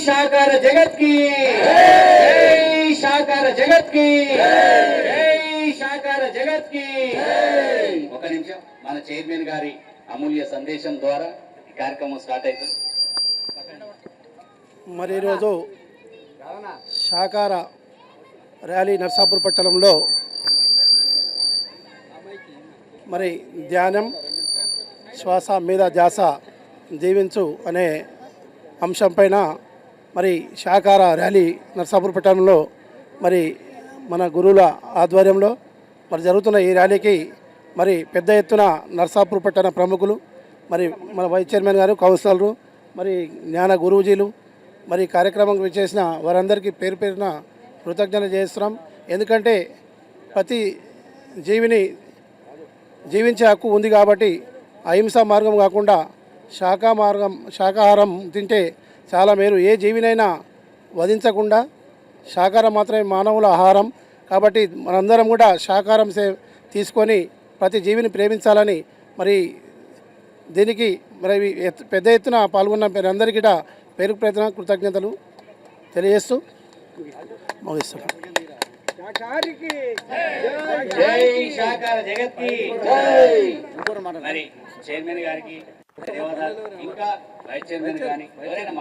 शाकार जगत की जय शाकार जगत की जय शाकार जगत की ఒక నిమిషం మన చైర్మన్ గారి అమూల్య సందేశం ద్వారా ఈ కార్యక్రమం స్టార్ట్ అవుతుంది. మరి ఈరోజు శాకార ర్యాలీ నర్సాపూర్ పట్టణంలో మరి ధ్యానం శ్వాస మీద ధ్యాస జీవించు అనే అంశం పైన మరి శాకార ర్యాలీ నర్సాపూర్ పట్టణంలో మరి మన గురువుల ఆధ్వర్యంలో మరి జరుగుతున్న ఈ ర్యాలీకి మరి పెద్ద ఎత్తున నర్సాపూర్ పట్టణ ప్రముఖులు మరి మన వైస్ చైర్మన్ గారు కౌన్సిలర్లు మరి జ్ఞాన గురువుజీలు మరి కార్యక్రమం చేసిన వారందరికీ పేరు పేరున కృతజ్ఞతలు చేస్తున్నాం. ఎందుకంటే ప్రతి జీవిని జీవించే హక్కు ఉంది కాబట్టి అహింసా మార్గం కాకుండా శాకాహారం తింటే చాలా మేలు. ఏ జీవినైనా వధించకుండా శాకాహారం మాత్రమే మానవుల ఆహారం కాబట్టి మనందరం కూడా శాకాహారం తీసుకొని ప్రతి జీవిని ప్రేమించాలని మరి దీనికి మరి పెద్ద ఎత్తున పాల్గొన్న అందరికీ పేరు ప్రయత్న కృతజ్ఞతలు తెలియజేస్తూ ముగిస్తున్నాం. జై శాకార జగత్ కి జై. మరి చైర్మన్ గారికి ధన్యవాదాలు. ఇంకా వైస్ చైర్మన్ గాని ఎవరైనా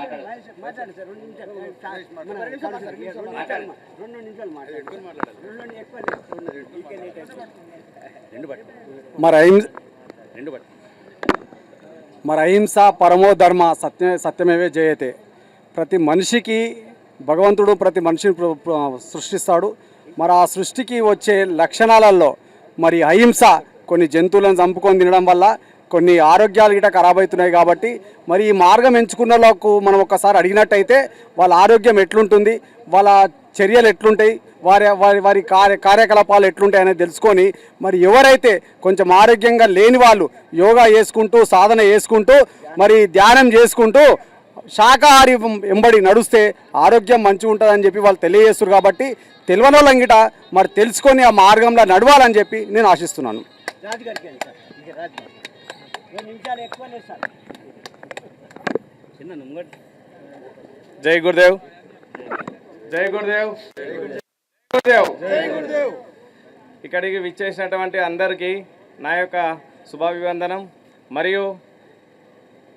మరి అహింస పరమో ధర్మ సత్యమేవే జయతే. ప్రతి మనిషికి భగవంతుడు ప్రతి మనిషిని సృష్టిస్తాడు. మరి ఆ సృష్టికి వచ్చే లక్షణాలలో మరి అహింస కొన్ని జంతువులను చంపుకొని తినడం వల్ల కొన్ని ఆరోగ్యాలు గిట ఖరాబ్ అవుతున్నాయి. కాబట్టి మరి ఈ మార్గం ఎంచుకున్న వాళ్ళకు మనం ఒకసారి అడిగినట్టయితే వాళ్ళ ఆరోగ్యం ఎట్లుంటుంది, వాళ్ళ చర్యలు ఎట్లుంటాయి, వారి కార్యకలాపాలు ఎట్లుంటాయి అనేది తెలుసుకొని మరి ఎవరైతే కొంచెం ఆరోగ్యంగా లేని వాళ్ళు యోగా చేసుకుంటూ సాధన చేసుకుంటూ మరి ధ్యానం చేసుకుంటూ శాకాహారి వెంబడి నడుస్తే ఆరోగ్యం మంచిగా ఉంటుందని చెప్పి వాళ్ళు తెలియజేస్తారు. కాబట్టి తెలియని వాళ్ళంగిట మరి తెలుసుకొని ఆ మార్గంలో నడవాలని చెప్పి నేను ఆశిస్తున్నాను. జై గురుదేవ్, జై గురుదేవ్, గురుదేవ్. ఇక్కడికి విచ్చేసినటువంటి అందరికీ నా యొక్క శుభాభివందనం. మరియు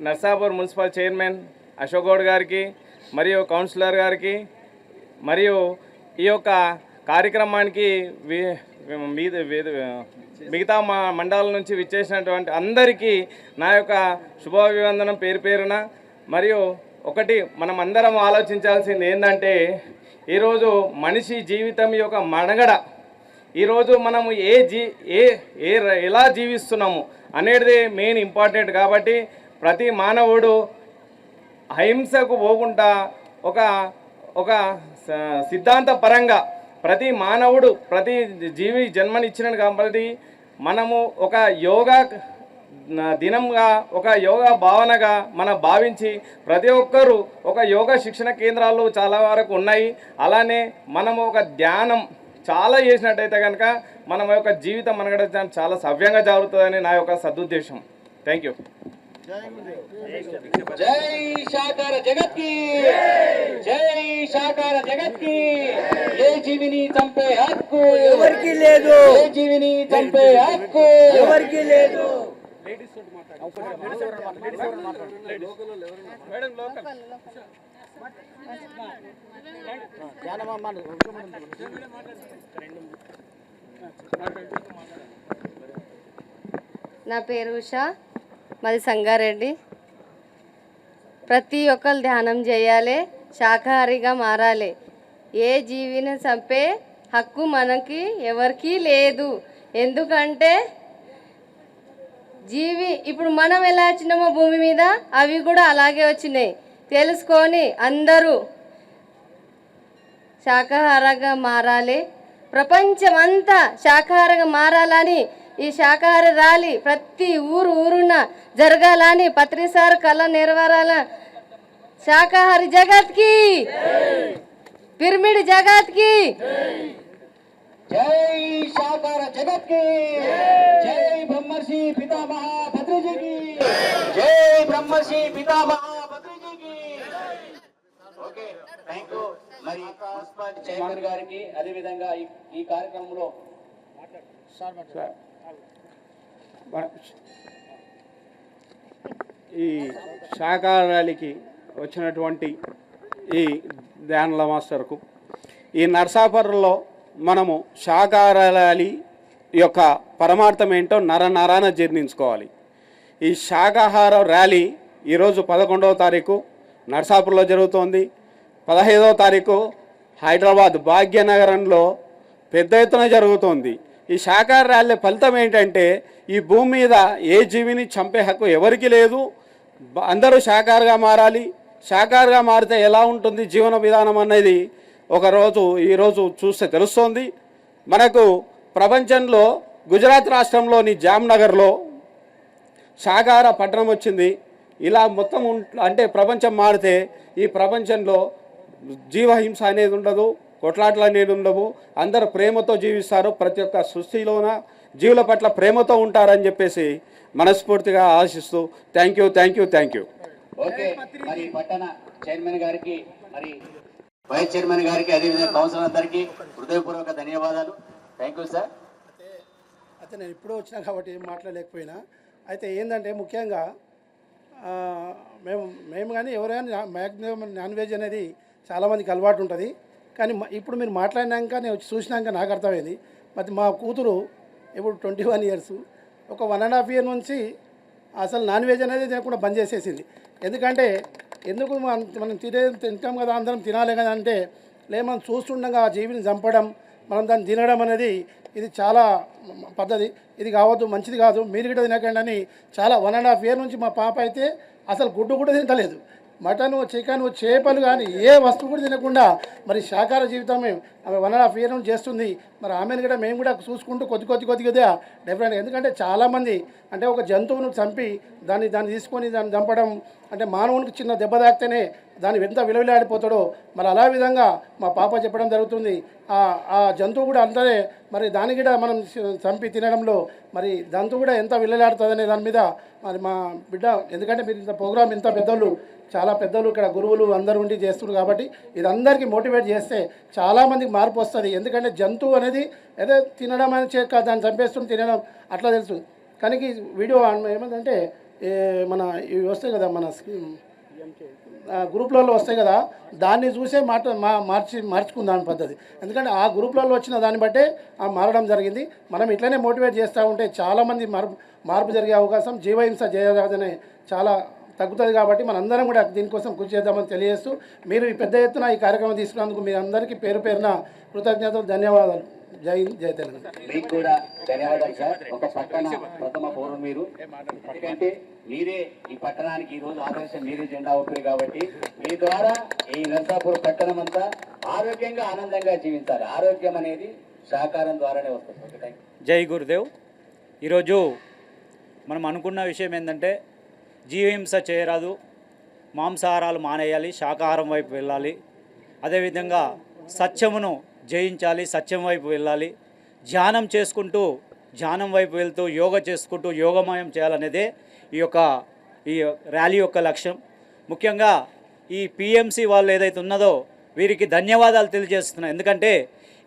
నర్సాపూర్ మున్సిపల్ చైర్మన్ అశోక్ గౌడ్ గారికి మరియు కౌన్సిలర్ గారికి మరియు ఈ యొక్క కార్యక్రమానికి మిగతా మండలాల నుంచి విచ్చేసినటువంటి అందరికీ నా యొక్క శుభాభివందనం పేరు పేరున. మరియు ఒకటి మనం అందరం ఆలోచించాల్సింది ఏంటంటే ఈరోజు మనిషి జీవితం యొక్క మనుగడ ఈరోజు మనము ఎలా జీవిస్తున్నాము అనేది మెయిన్ ఇంపార్టెంట్. కాబట్టి ప్రతి మానవుడు అహింసకు పోకుండా ఒక సిద్ధాంత పరంగా ప్రతి మానవుడు ప్రతి జీవి జన్మనిచ్చిన కాబట్టి మనము ఒక యోగా దినంగా ఒక యోగా భావనగా మనం భావించి ప్రతి ఒక్కరూ ఒక యోగా శిక్షణ కేంద్రాలు చాలా వరకు ఉన్నాయి. అలానే మనము ఒక ధ్యానం చాలా చేసినట్టయితే కనుక మన యొక్క జీవితం మనగడ చాలా సవ్యంగా జరుగుతుందని నా యొక్క సదుద్దేశం. Thank you. జై శాకార జగత్ కి జై శాకార జగత్ కి. ఏ జీవిని చంపే హక్కు ఎవరికి లేదు, ఏ జీవిని చంపే హక్కు ఎవరికి లేదు. నా పేరు ఉషా, మాది సంగారెడ్డి. ప్రతి ఒక్కరు ధ్యానం చేయాలి, శాకాహారిగా మారాలి. ఏ జీవిని చంపే హక్కు మనకి ఎవరికీ లేదు. ఎందుకంటే ఇప్పుడు మనం ఎలా వచ్చినామో భూమి మీద అవి కూడా అలాగే వచ్చినాయి. తెలుసుకొని అందరూ శాకాహారంగా మారాలి. ప్రపంచమంతా శాకాహారంగా మారాలని ఈ శాకాహార ర్యాలీ ప్రతి ఊరున జరగాలని పత్రిసార్ కళ నెరవేరాల. శాకాహారి జగత్ కి, పిరమిడ్ జగత్ కి జై శాకార జగత్ కి జై. బ్రహ్మర్షి పితామహ భద్రజీ కి జై. బ్రహ్మర్షి పితామహ భద్రజీ కి. ఓకే. మున్సిపాలిటీ చైర్మన్ గారికి అదేవిధంగా ఈ కార్యక్రమంలో ఈ శాకాహార ర్యాలీకి వచ్చినటువంటి ఈ ధ్యానుల మాస్టర్కు ఈ నర్సాపురంలో మనము శాకాహార ర్యాలీ యొక్క పరమార్థం ఏంటో నరాన జీర్ణించుకోవాలి. ఈ శాకాహార ర్యాలీ ఈరోజు 11వ తారీఖు నర్సాపురంలో జరుగుతోంది. 15వ తారీఖు హైదరాబాద్ భాగ్యనగరంలో పెద్ద ఎత్తున జరుగుతోంది. ఈ శాకాహార ర్యాలీ ఫలితం ఏంటంటే ఈ భూమి మీద ఏ జీవిని చంపే హక్కు ఎవరికి లేదు. అందరూ శాకాహారిగా మారాలి. శాకాహారిగా మారితే ఎలా ఉంటుంది జీవన విధానం అనేది ఈరోజు చూస్తే తెలుస్తోంది. మనకు ప్రపంచంలో గుజరాత్ రాష్ట్రంలోని జామ్నగర్లో శాకాహార పట్టణం వచ్చింది. ఇలా మొత్తం అంటే ప్రపంచం మారితే ఈ ప్రపంచంలో జీవహింస అనేది ఉండదు, కొట్లాటలు అనేది ఉండవు. అందరూ ప్రేమతో జీవిస్తారు. ప్రతి ఒక్క సృష్టిలోన జీవుల పట్ల ప్రేమతో ఉంటారని చెప్పేసి మనస్ఫూర్తిగా ఆశిస్తూ థ్యాంక్ యూ. ఓకే, మరి పట్టణ చైర్మన్ గారికి, మరి వైస్ చైర్మన్ గారికి, అదేవిధంగా కౌన్సిలర్ అందరికీ హృదయపూర్వక ధన్యవాదాలు. Thank you sir. అయితే నేను ఇప్పుడు వచ్చినా కాబట్టి ఏం మాట్లాడలేకపోయినా, అయితే ఏంటంటే ముఖ్యంగా మేము కానీ ఎవరైనా మ్యాక్సిమం నాన్ వెజ్ అనేది చాలామందికి అలవాటు ఉంటుంది. కానీ ఇప్పుడు మీరు మాట్లాడినాక నేను వచ్చి చూసినాక నాకు అర్థమైంది. మరి మా కూతురు ఇప్పుడు 21 ఇయర్స్, ఒక 1.5 ఇయర్ నుంచి అసలు నాన్ వెజ్ అనేది తినకుండా బంద్ చేసేసింది. ఎందుకంటే మనం తింటాం కదా, అందరం తినాలి కదా అంటే మనం చూస్తుండగా ఆ జీవిని చంపడం, మనం దాన్ని తినడం అనేది ఇది చాలా పద్ధతి. ఇది కావద్దు, మంచిది కాదు, మీరు కూడా తినకండి అని చాలా 1.5 ఇయర్ నుంచి మా పాప అయితే అసలు గుడ్డు కూడా తింటలేదు. మటను, చికెను, చేపలు కానీ ఏ వస్తువు కూడా తినకుండా మరి శాకాహార జీవితమే ఆమె 1.5 ఇయర్ నుంచి చేస్తుంది. మరి ఆమెను కూడా మేము కూడా చూసుకుంటూ కొద్దిగా డిఫరెంట్. ఎందుకంటే చాలామంది అంటే ఒక జంతువును చంపి దాన్ని తీసుకొని దాన్ని చంపడం అంటే మానవునికి చిన్న దెబ్బ తాకితేనే దాన్ని ఎంత విలువలాడిపోతాడో మరి అలా విధంగా మా పాప చెప్పడం జరుగుతుంది. ఆ జంతువు కూడా అంతనే మరి దాన్ని కూడా మనం చంపి తినడంలో మరి జంతువు కూడా ఎంత విలువలాడుతుంది అనే దాని మీద మరి మా బిడ్డ, ఎందుకంటే మీరు ఇంత ప్రోగ్రామ్ ఇంత పెద్దోళ్ళు, చాలా పెద్దలు ఇక్కడ గురువులు అందరూ ఉండి చేస్తున్నారు కాబట్టి ఇది అందరికీ మోటివేట్ చేస్తే చాలామందికి మార్పు వస్తుంది. ఎందుకంటే జంతువు అనేది ఏదో తినడం అని దాన్ని చంపేస్తుంది తినడం అట్లా తెలుసు. కానీ ఈ వీడియో ఏమంటే మన ఇవి వస్తాయి కదా, మన గ్రూప్లలో వస్తాయి కదా, దాన్ని చూసే మార్చుకుందాం పద్ధతి. ఎందుకంటే ఆ గ్రూప్లలో వచ్చిన దాన్ని బట్టే మారడం జరిగింది. మనం ఇట్లనే మోటివేట్ చేస్తూ ఉంటే చాలామంది మార్పు జరిగే అవకాశం, జీవహింస చేయరాదనే చాలా తగ్గుతుంది. కాబట్టి మనందరం కూడా దీనికోసం కృషి చేద్దామని తెలియజేస్తూ మీరు ఈ పెద్ద ఎత్తున ఈ కార్యక్రమం తీసుకున్నందుకు మీ అందరికీ పేరున కృతజ్ఞతలు, ధన్యవాదాలు. జై హింద్, జై తెలంగాణ. మీకు కూడా ధన్యవాదాలు సార్. ఒక పట్టణ ప్రథమ పౌరులు మీరు, ఎందుకంటే మీరే ఈ పట్టణానికి ఈరోజు ఆదర్శం, మీరే జెండా ఊపిరి కాబట్టి మీ ద్వారా ఈ నర్సాపూర్ పట్టణం అంతా ఆరోగ్యంగా ఆనందంగా జీవించాలి. ఆరోగ్యం అనేది సహకారం ద్వారానే వస్తుంది. జై గురుదేవ్. ఈరోజు మనం అనుకున్న విషయం ఏంటంటే జీవహింస చేయరాదు, మాంసాహారాలు మానేయాలి, శాకాహారం వైపు వెళ్ళాలి. అదేవిధంగా సత్యమును జయించాలి, సత్యం వైపు వెళ్ళాలి. ధ్యానం చేసుకుంటూ ధ్యానం వైపు వెళ్తూ యోగా చేసుకుంటూ యోగమయం చేయాలనేదే ఈ ర్యాలీ యొక్క లక్ష్యం. ముఖ్యంగా ఈ పిఎంసి వాళ్ళు ఏదైతే ఉన్నదో వీరికి ధన్యవాదాలు తెలియజేస్తున్నాను. ఎందుకంటే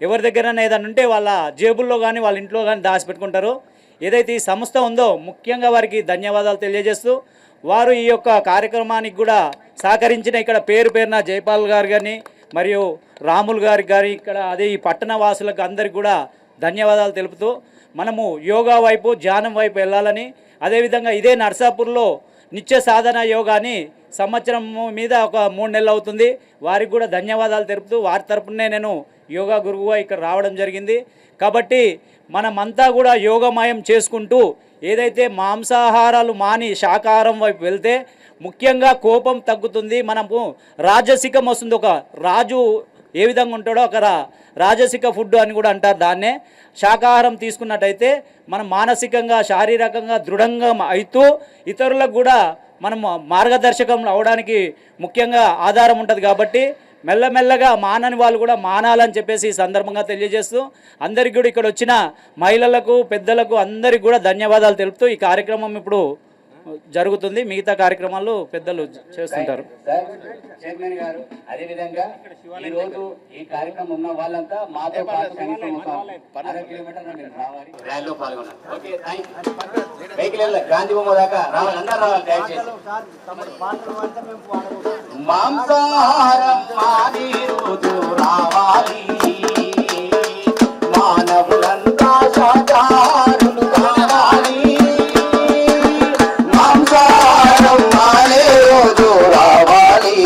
ఎవరి దగ్గర ఏదైనా ఉంటే వాళ్ళ జేబుల్లో కానీ వాళ్ళ ఇంట్లో కానీ దాచిపెట్టుకుంటారు. ఏదైతే ఈ సంస్థ ఉందో ముఖ్యంగా వారికి ధన్యవాదాలు తెలియజేస్తూ వారు ఈ యొక్క కార్యక్రమానికి కూడా సహకరించిన ఇక్కడ పేరున జైపాల్ గారు కానీ మరియు రాములు గారికి కానీ ఇక్కడ అదే ఈ పట్టణ వాసులకు అందరికీ కూడా ధన్యవాదాలు తెలుపుతూ మనము యోగా వైపు ధ్యానం వైపు వెళ్ళాలని, అదేవిధంగా ఇదే నర్సాపూర్లో నిత్య సాధన యోగాని సంవత్సరం మీద ఒక 3 నెలలు అవుతుంది. వారికి కూడా ధన్యవాదాలు తెలుపుతూ వారి తరపునే నేను యోగా గురువుగా ఇక్కడ రావడం జరిగింది. కాబట్టి మనమంతా కూడా యోగమయం చేసుకుంటూ ఏదైతే మాంసాహారాలు మాని శాకాహారం వైపు వెళ్తే ముఖ్యంగా కోపం తగ్గుతుంది, మనము రాజసికం వస్తుంది. ఒక రాజు ఏ విధంగా ఉంటాడో ఒక రాజసిక ఫుడ్ అని కూడా అంటారు దాన్నే. శాకాహారం తీసుకున్నట్టయితే మనం మానసికంగా శారీరకంగా దృఢంగా అవుతూ ఇతరులకు కూడా మనం మార్గదర్శకం అవడానికి ముఖ్యంగా ఆధారం ఉంటుంది. కాబట్టి మెల్లమెల్లగా మానని వాళ్ళు కూడా మానాలని చెప్పేసి ఈ సందర్భంగా తెలియజేస్తూ అందరికీ కూడా ఇక్కడ వచ్చిన మహిళలకు, పెద్దలకు అందరికీ కూడా ధన్యవాదాలు తెలుపుతూ ఈ కార్యక్రమం ఇప్పుడు జరుగుతుంది. మిగతా కార్యక్రమాలు పెద్దలు చేస్తుంటారు. సార్ చైర్మన్ గారు, అదేవిధంగా ఈ రోజు ఈ కార్యక్రమం ఉన్న వాళ్ళంతా మాతో పాటు కనీసం ఒక 1/2 కిలోమీటర్ల మీరు రావాలి, ర్యాలీలో పాల్గొనాలి. Okay, thank you. Vehicle Gandhi బొమ్మ దాకా రావాలి, అందరు రావాలి దయచేసి. మాంసాహారం మాని రోజు రావాలి, మానవులంతా శాకాహారులు కావాలి. మాంసాహారం మానే రోజు రావాలి,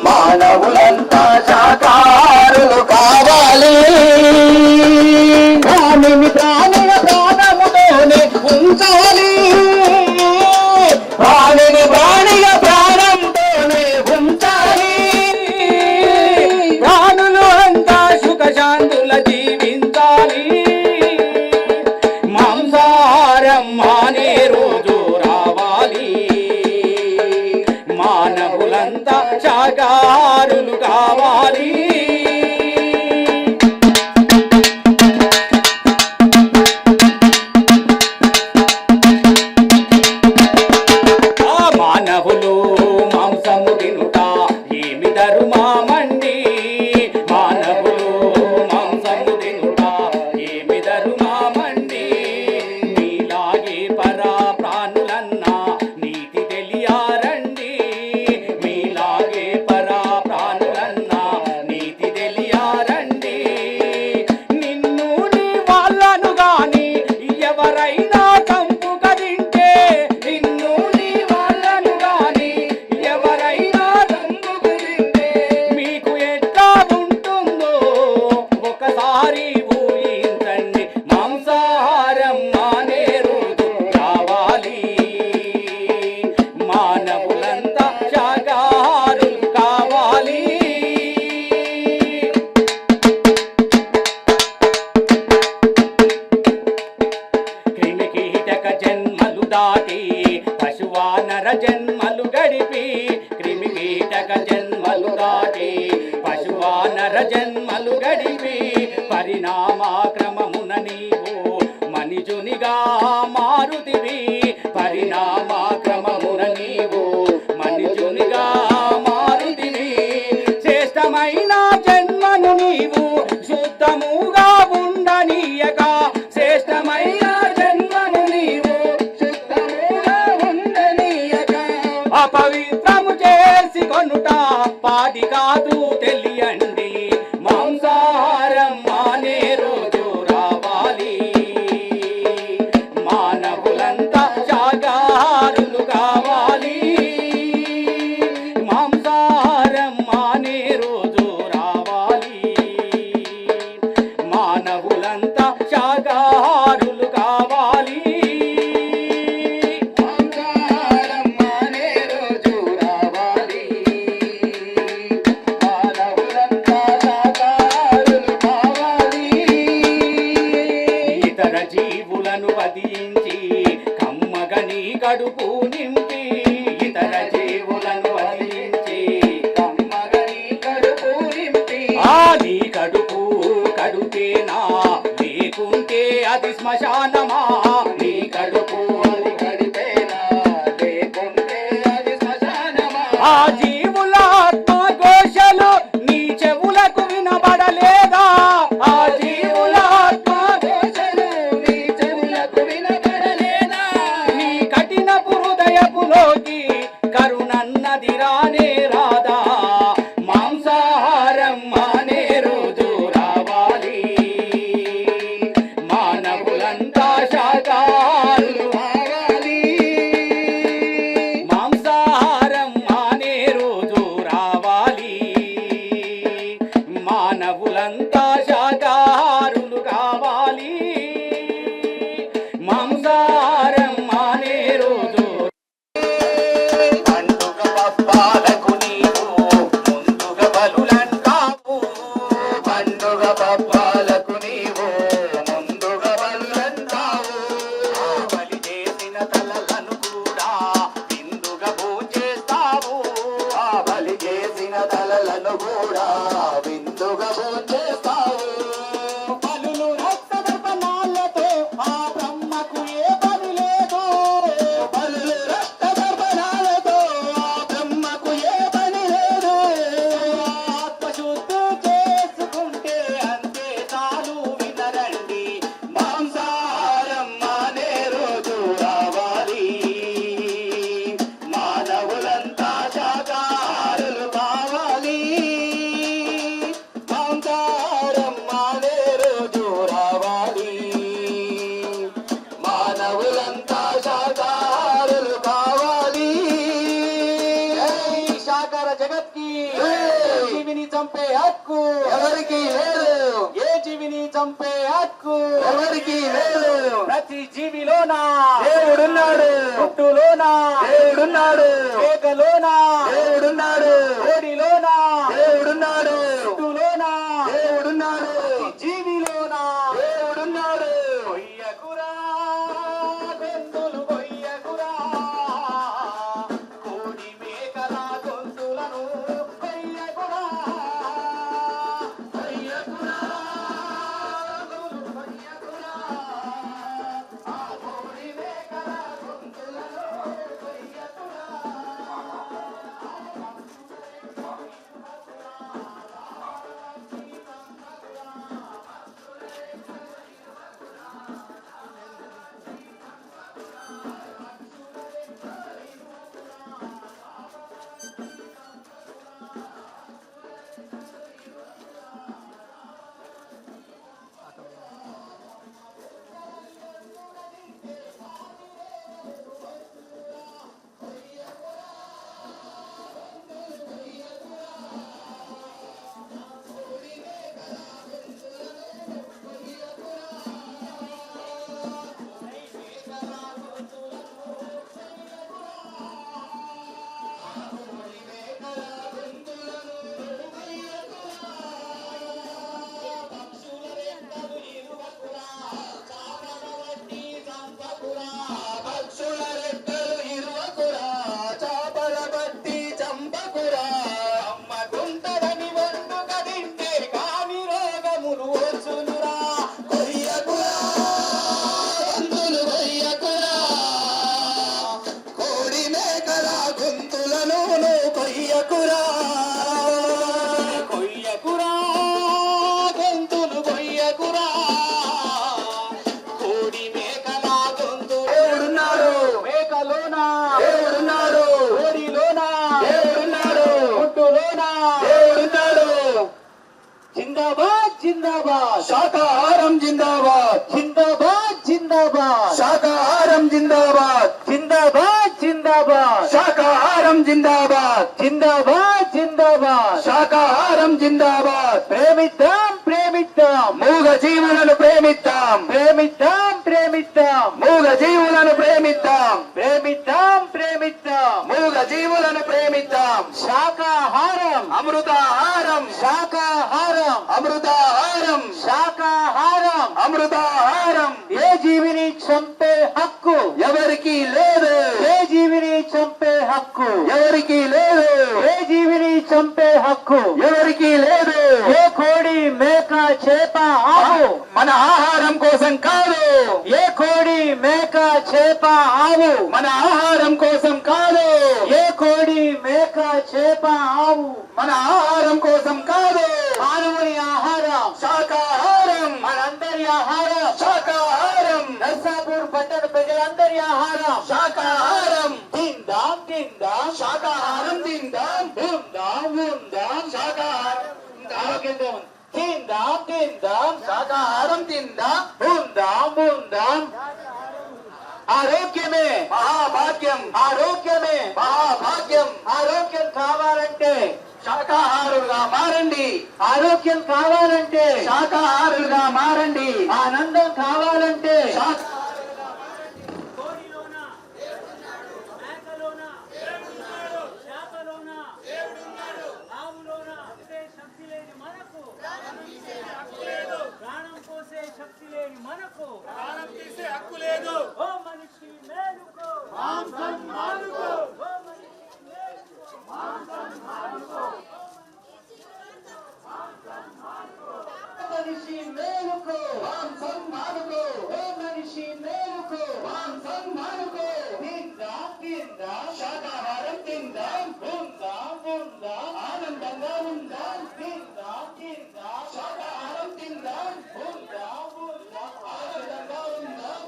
మానవులంతా శాకాహారులు కావాలి. ప్రాణిని ప్రాణిగా ప్రాణముతోనే ఉంచాలి, ప్రాణిని ప్రాణిగా ప్రాణంతోనే ఉంచాలి. ప్రాణులు అంతా సుఖశాంతుల జీవించాలి. మాంసాహారం మానే రోజు రావాలి, మానవులంతా శాకాహారులు కావాలి. మానవులు మాంసము తినుట ఏమి ధర్మమండి, మానవులు మాంసము తినుట ఏమి ధర్మమండి. మీలాగే పరా ప్రాణులన్నా నీతి తెలియారండి, మీలాగే పరా ప్రాణులన్నా నీతి తెలియారండి. నిన్ను నీ వాళ్ళను గాని ఎవరైనా చంపుక తింటే, నిన్ను నీ వాళ్ళను గాని ఎవరైనా చంపుక తింటే మీకు ఎట్లా ఉంటుందో ఒకసారి ఊహించండి. మాంసాహారం మానే రోజు రావాలి, మానవులంతా శాకాహారులు కావాలి. క్రిమికీటక జన్మలు దాటి పశువానర జన్మలు గడిపి, క్రిమికీటక జన్మలు దాటి పశువానర జన్మలు గడిపి, పరిణామక్రమమున నీవు మనిషునిగా మారుతివి, పరిణామక్రమమున నీవు మనిషునిగా మారుతివి. శ్రేష్టమైన జన్మను నీవు శుద్ధముగా ఉండనీయక, శ్రేష్టమైన జన్మను నీవు శుద్ధముగా ఉండనీయక, అపవిత్రము చేసి కొనుట పాడి కాదు తెలియండి. మాంసాహారం మానే రోజు రావాలి, మానవులంతా శాకాహారులు కావాలి. మాంసాహారం మానే రోజు రావాలి, మానవులంతా శాకాహారులు కావాలి. మాంసాహారం మానే రోజు రావాలి, మానవులంతా శాకాహారులు కావాలి. ఇతర జీవులను వధించి కమ్మగని కడుపు నింపి, ఇతర జీవులను వధించి కమ్మగని కడుపు నింపి, నీ కడుపు కడుపేనా లేకుంటే అది శ్మశానమా, నీ కడుపు అది కడిపేనా లేకుంటే అది శ్మశానమా. ఆ జీవుల ఆత్మఘోషలు నీ చెవులకు వినబడలేదా, ఆ జీవుల ఆత్మఘోషలు నీ చెవులకు వినబడలేదా. నీ కఠినపు హృదయపులోకి కరుణన్నది రానే రాదా. మాంసాహారం మానే రోజు రావాలి, మానవులంతా శాకాహారులు కావాలి. మాంసాహారం మానే రోజు రావాలి, మానవులంతా శాకాహారులు కావాలి. మాంసాహారం మానే రోజు. పండుగ పప్పాలకు నీవు ముందుగా బలులంటావు, పండుగ పప్పాలకు నీవు ముందుగా బలులంటావు. బలి చేసిన తలలను కూడా విందుగా భోంచేస్తావు, ఆ బలి చేసిన తలలను కూడా విందుగా భోంచేస్తావు. బలులు రక్తదర్పణాలతో ఆ బ్రహ్మకు ఏ పని లేదు, జగత్ కి జీవిని చంపే హక్కు ఎవరికి లేదు, ఏ జీవిని చంపే హక్కు ఎవరికి లేదు. ప్రతి జీవిలోనా దేవుడున్నాడు, పుట్టులోనా దేవుడున్నాడు, మేకలోనా దేవుడున్నాడు, కోడిలోనా దేవుడున్నాడు, పుట్టులోనా దేవుడున్నాడు, జీవిలోనా దేవుడున్నాడు. కొయ్యకురా గొంతులు కొయ్యకురా, కోడి మేకల గొంతులను కొయ్యకురా, కొయ్యకురా గొంతులు కొయ్యకురా, ఆ కోడి మేకల గొంతులను కొయ్యకురా. జిందాబాద్ జిందాబాద్ శాకాహారం జిందాబాద్, జిందాబాద్ జిందాబాద్ శాకాహారం జిందాబాద్, జిందాబాద్ జిందాబాద్ శాకాహారం జిందాబాద్, జిందాబాద్ జిందాబాద్ శాకాహారం జిందాబాద్. ప్రేమిద్దాం ప్రేమిద్దాం మూగ జీవులను ప్రేమిద్దాం, ప్రేమిద్దాం ప్రేమిద్దాం మూగ జీవులను ప్రేమిద్దాం, ప్రేమిద్దాం ప్రేమిద్దాం మూగ జీవులను ప్రేమిద్దాం. శాకాహారం అమృతాహారం, శాకాహారం అమృతాహారం, శాకాహారం అమృతాహారం. ఏ జీవిని చంపే హక్కు ఎవరికి లేదు, ఏ జీవిని చంపే హక్కు ఎవరికి లేదు, ఏ జీవిని చంపే హక్కు ఎవరికి లేదు. ఏ కోడి మేక చేప ఆవు మన ఆహారం కోసం కాదు, ఏ కోడి మేక చేప ఆవు మన ఆహారం కోసం కాదు, ఏ కోడి మేక చేప ఆవు మన ఆహారం కోసం కాదు. మానవుని ఆహారం శాకాహారం, మనందరి ఆహారం శాకాహారం, నర్సాపూర్ పట్టణ ప్రజలందరి ఆహారం శాకాహారం. తిందాం తిందాం శాకాహారం, తిందాం ఉందాం ఉందాం శాకాహారం. ఆరోగ్యంగా ఉంది. తిందాం తిందాం శాకాహారం, తిందాం ఉందాం ఉందాం. ఆరోగ్యమే మహాభాగ్యం, ఆరోగ్యమే మహాభాగ్యం. ఆరోగ్యం కావాలంటే శాకాహారులుగా మారండి, ఆరోగ్యం కావాలంటే శాకాహారులుగా మారండి, ఆనందం కావాలంటే మనిషి మేలుకో మాంసం మానుకో, ఓ మనిషి మేలుకో మాంసం మానుకో. తిందాం తిందాం శాకాహారం, తిందాం ఉందాం ఉందాం ఆనందంగా ఉందాం. తిందాం తిందాం శాకాహారం, తిందాం ఉందాం ఉందాం ఆనందంగా ఉందాం.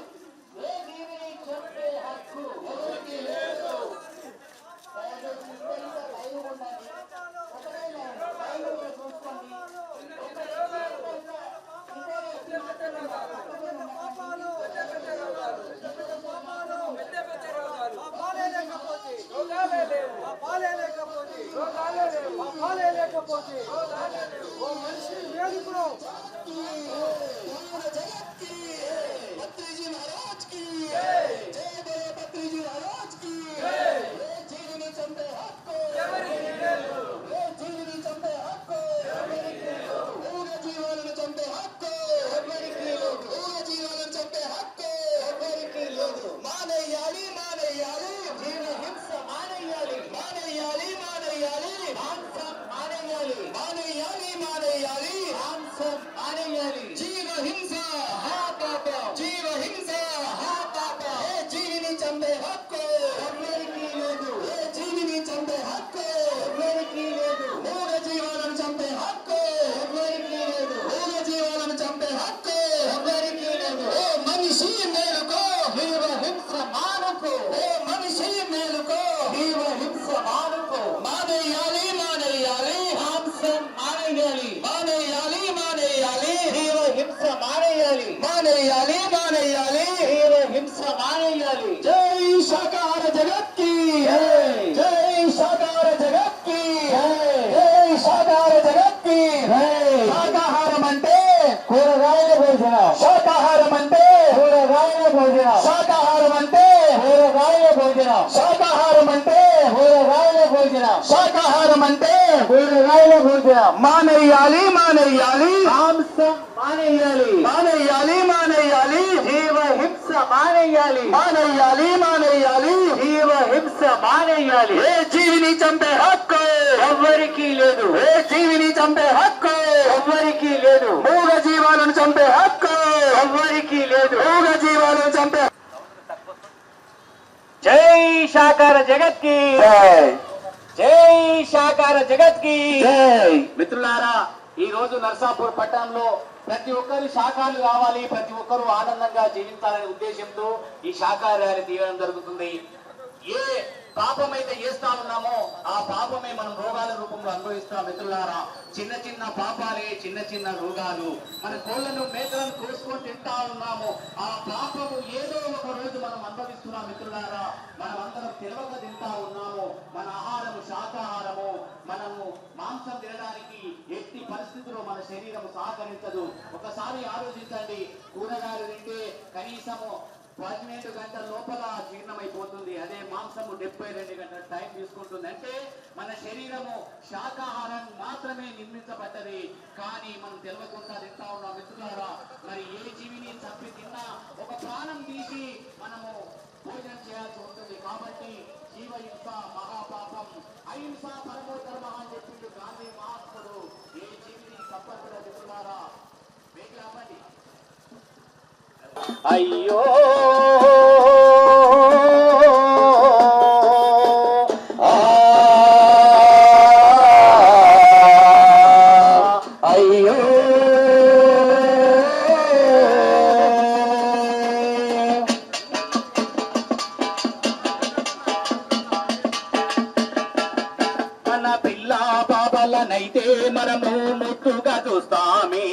ఏ జీవిని చంపే హక్కు ఎవరికి లేదు. పాలే లేకపోతే లేకపోతే ఓ మనిషి వేడుకును జై శాకాహార జగత్ కి జై శాకాహార జగత్ కి జై శాకాహార జగత్ కి శాకాహారం అంటే కూరగాయల భోజనం శాకాహారం అంటే కూరగాయల భోజనం శాకాహారం అంటే కూరగాయల భోజనం శాకాహారం అంటే కూరగాయల భోజనం శాకాహారం అంటే కూరగాయల భోజనం మానేయాలి మానేయాలి మాంసం మానేయాలి మానేయాలి మానేయాలి జీవ హింస మానేయాలి మానేయాలి మానేయాలి జీవ హింస మానేయాలి ఏ జీవిని చంపే హక్కు ఎవ్వరికీ లేదు ఏ జీవిని చంపే హక్కు ఎవ్వరికీ లేదు మూగ జీవాలను చంపే హక్కు ఎవ్వరికీ లేదు మూగ జీవాలను చంపే జై శాకార జగత్ కి జై శాకార జగత్ కి మిత్రులారా, ఈ రోజు నర్సాపూర్ పట్టణంలో ప్రతి ఒక్కరు శాఖలు కావాలి, ప్రతి ఒక్కరూ ఆనందంగా జీవించాలనే ఉద్దేశంతో ఈ శాఖాహార ర్యాలీ తీయడం జరుగుతుంది. ఏ పాపం అయితే చేస్తా ఉన్నామో ఆ పాపమే మనం రోగాల రూపంలో అనుభవిస్తాం. మిత్రులారా, చిన్న చిన్న పాపాలే చిన్న చిన్న రోగాలు. మన కోళ్లను మేకలను కోసుకొని తింటా ఉన్నాము, ఆ పాపము ఏదో ఒక రోజు మనం అనుభవిస్తున్నాం. మిత్రులారా, మనం అందరం తెలియక తింటా ఉన్నాము. మన ఆహారము శాకాహారము, మనము మాంసం తినడానికి ఎట్టి పరిస్థితుల్లో మన శరీరం సహకరించదు. ఒకసారి ఆలోచించండి, కూరగాయలు తింటే కనీసము 12 గంటల లోపల జీర్ణమైపోతుంది. అదే మాంసము 72 గంటల టైం తీసుకుంటుంది. అంటే మన శరీరము శాకాహారం మాత్రమే నిర్మించబడ్డది, కానీ మనం తెలియకుండా తింటా ఉన్నాం. మిత్రులారా, మరి ఏ జీవిని చంపి తిన్నా ఒక ప్రాణం తీసి మనము భోజనం చేయాల్సి ఉంటుంది. కాబట్టి జీవహింస మహాపాపం, అహింస పరమో ధర్మ అని చెప్పిండు గాంధీ మహాత్ముడు. ఏ జీవిని చంపకూడదు. మిత్రులారా, వేగలాపండి. అయ్యో అయ్యో మన పిల్ల పాపలనైతే మనము ముట్టుగా చూస్తామే,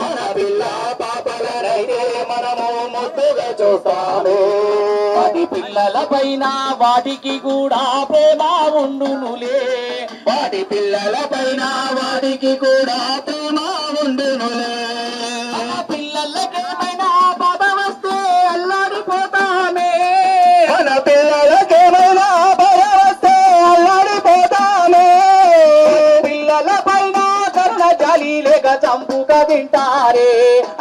మన పిల్ల పాపలనైతే మనము ముట్టుగా చూస్తామే. 10 పిల్లల పైన వాటికి కూడా ప్రేమ ఉండునులే, 10 పిల్లల పైన వాటికి కూడా ప్రేమ ఉండునులే. పిల్లలకేమైనా బాధ వస్తే అల్లాడిపోతామే, మన పిల్లలకేమైనా బాధ వస్తే అల్లాడిపోతామే. పిల్లల పైన కరుణ జాలి లేక చంపుక తింటారే,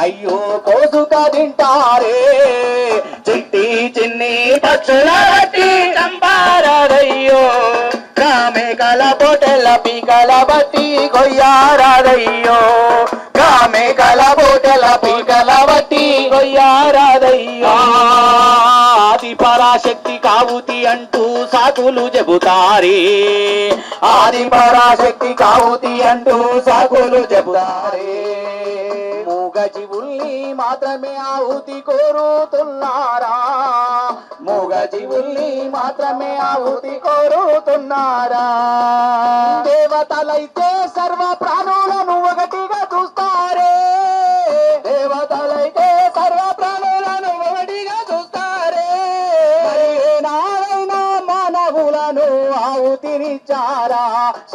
అయ్యో కోసుక తింటారే. చిట్టి చిన్ని పక్షుల బట్టి చంపారదయ్యో, కామేకల పొటెల పీకల బట్టి కొయ్యారాదయ్యో, కామేకల పొటెల పీకల బట్టి కొయ్యారాదయ్యో. ఆది పరాశక్తి కావుతి అంటూ సాకులు చెబుతారే, ఆది పరాశక్తి కావుతి అంటూ సాకులు చెబుతారే. మూగ జీవుల్ని మాత్రమే ఆహుతి కోరుతున్నారా, మూగ జీవుల్ని మాత్రమే ఆహుతి కోరుతున్నారా. దేవతలైతే సర్వ ప్రాణులను ఒకటిగా చూస్తారే, దేవతలైతే సర్వ ప్రాణులను ఒకటిగా చూస్తారే. నారాయణ మానవులను ఆహుతినిచ్చారా,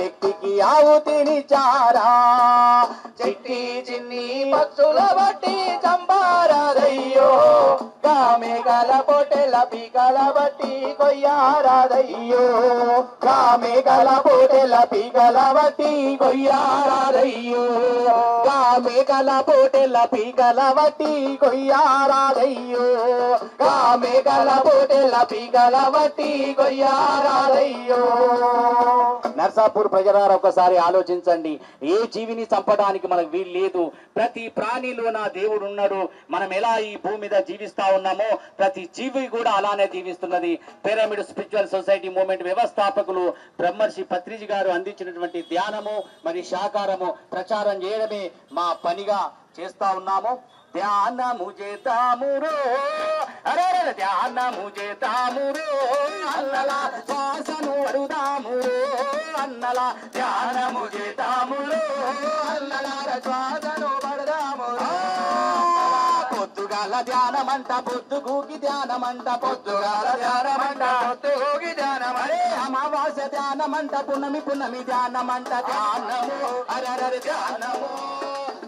వ్యక్తికి ఆవుతినిచారా చిట్టి చిన్ని పక్షుల బట్టి చంపారాదయ్యో కామేకల పొటెల పీకల బట్టి కొయ్యారాదయ్యో కామేకల పొటెల పీకల బట్టి కొయ్యారాదయ్యో కామేకల పొటెల పీకల బట్టి కొయ్యారాదయ్యో కామేకల పొటెల పీకల బట్టి కొయ్యారాదయ్యో. నర్సాపూర్ ప్రజలారా ఒకసారి ఆలోచించండి. ఏ జీవిని చంపడానికి మనకు వీలు లేదు. ప్రతి ప్రాణిలో నా దేవుడు ఉన్నాడు. మనం ఎలా ఈ భూమి మీద జీవిస్తా ఉన్నామో ప్రతి జీవి కూడా అలానే జీవిస్తున్నది. పిరమిడ్ స్పిరిచువల్ సొసైటీ మూవ్మెంట్ వ్యవస్థాపకులు బ్రహ్మర్షి పత్రిజీ గారు అందించినటువంటి ధ్యానము మరి శాకారము ప్రచారం చేయడమే మా పనిగా చేస్తా ఉన్నాము. ధ్యానము చేతామురో అరే ధ్యానము చేతామురో అన్నలా శ్వాసను అడుదామురో అన్నలా ధ్యానము చేతామురో అన్నలా శ్వాసను పడదామురో. పొద్దుగాల ధ్యానమంట పొద్దుగూకి ధ్యానమంట పొద్దుగాల ధ్యానమంట పొద్దుగూకి ధ్యానమరే అమావాస్య ధ్యానమంట పున్నమి పున్నమి ధ్యానమంట ధ్యానము అరరే ధ్యానము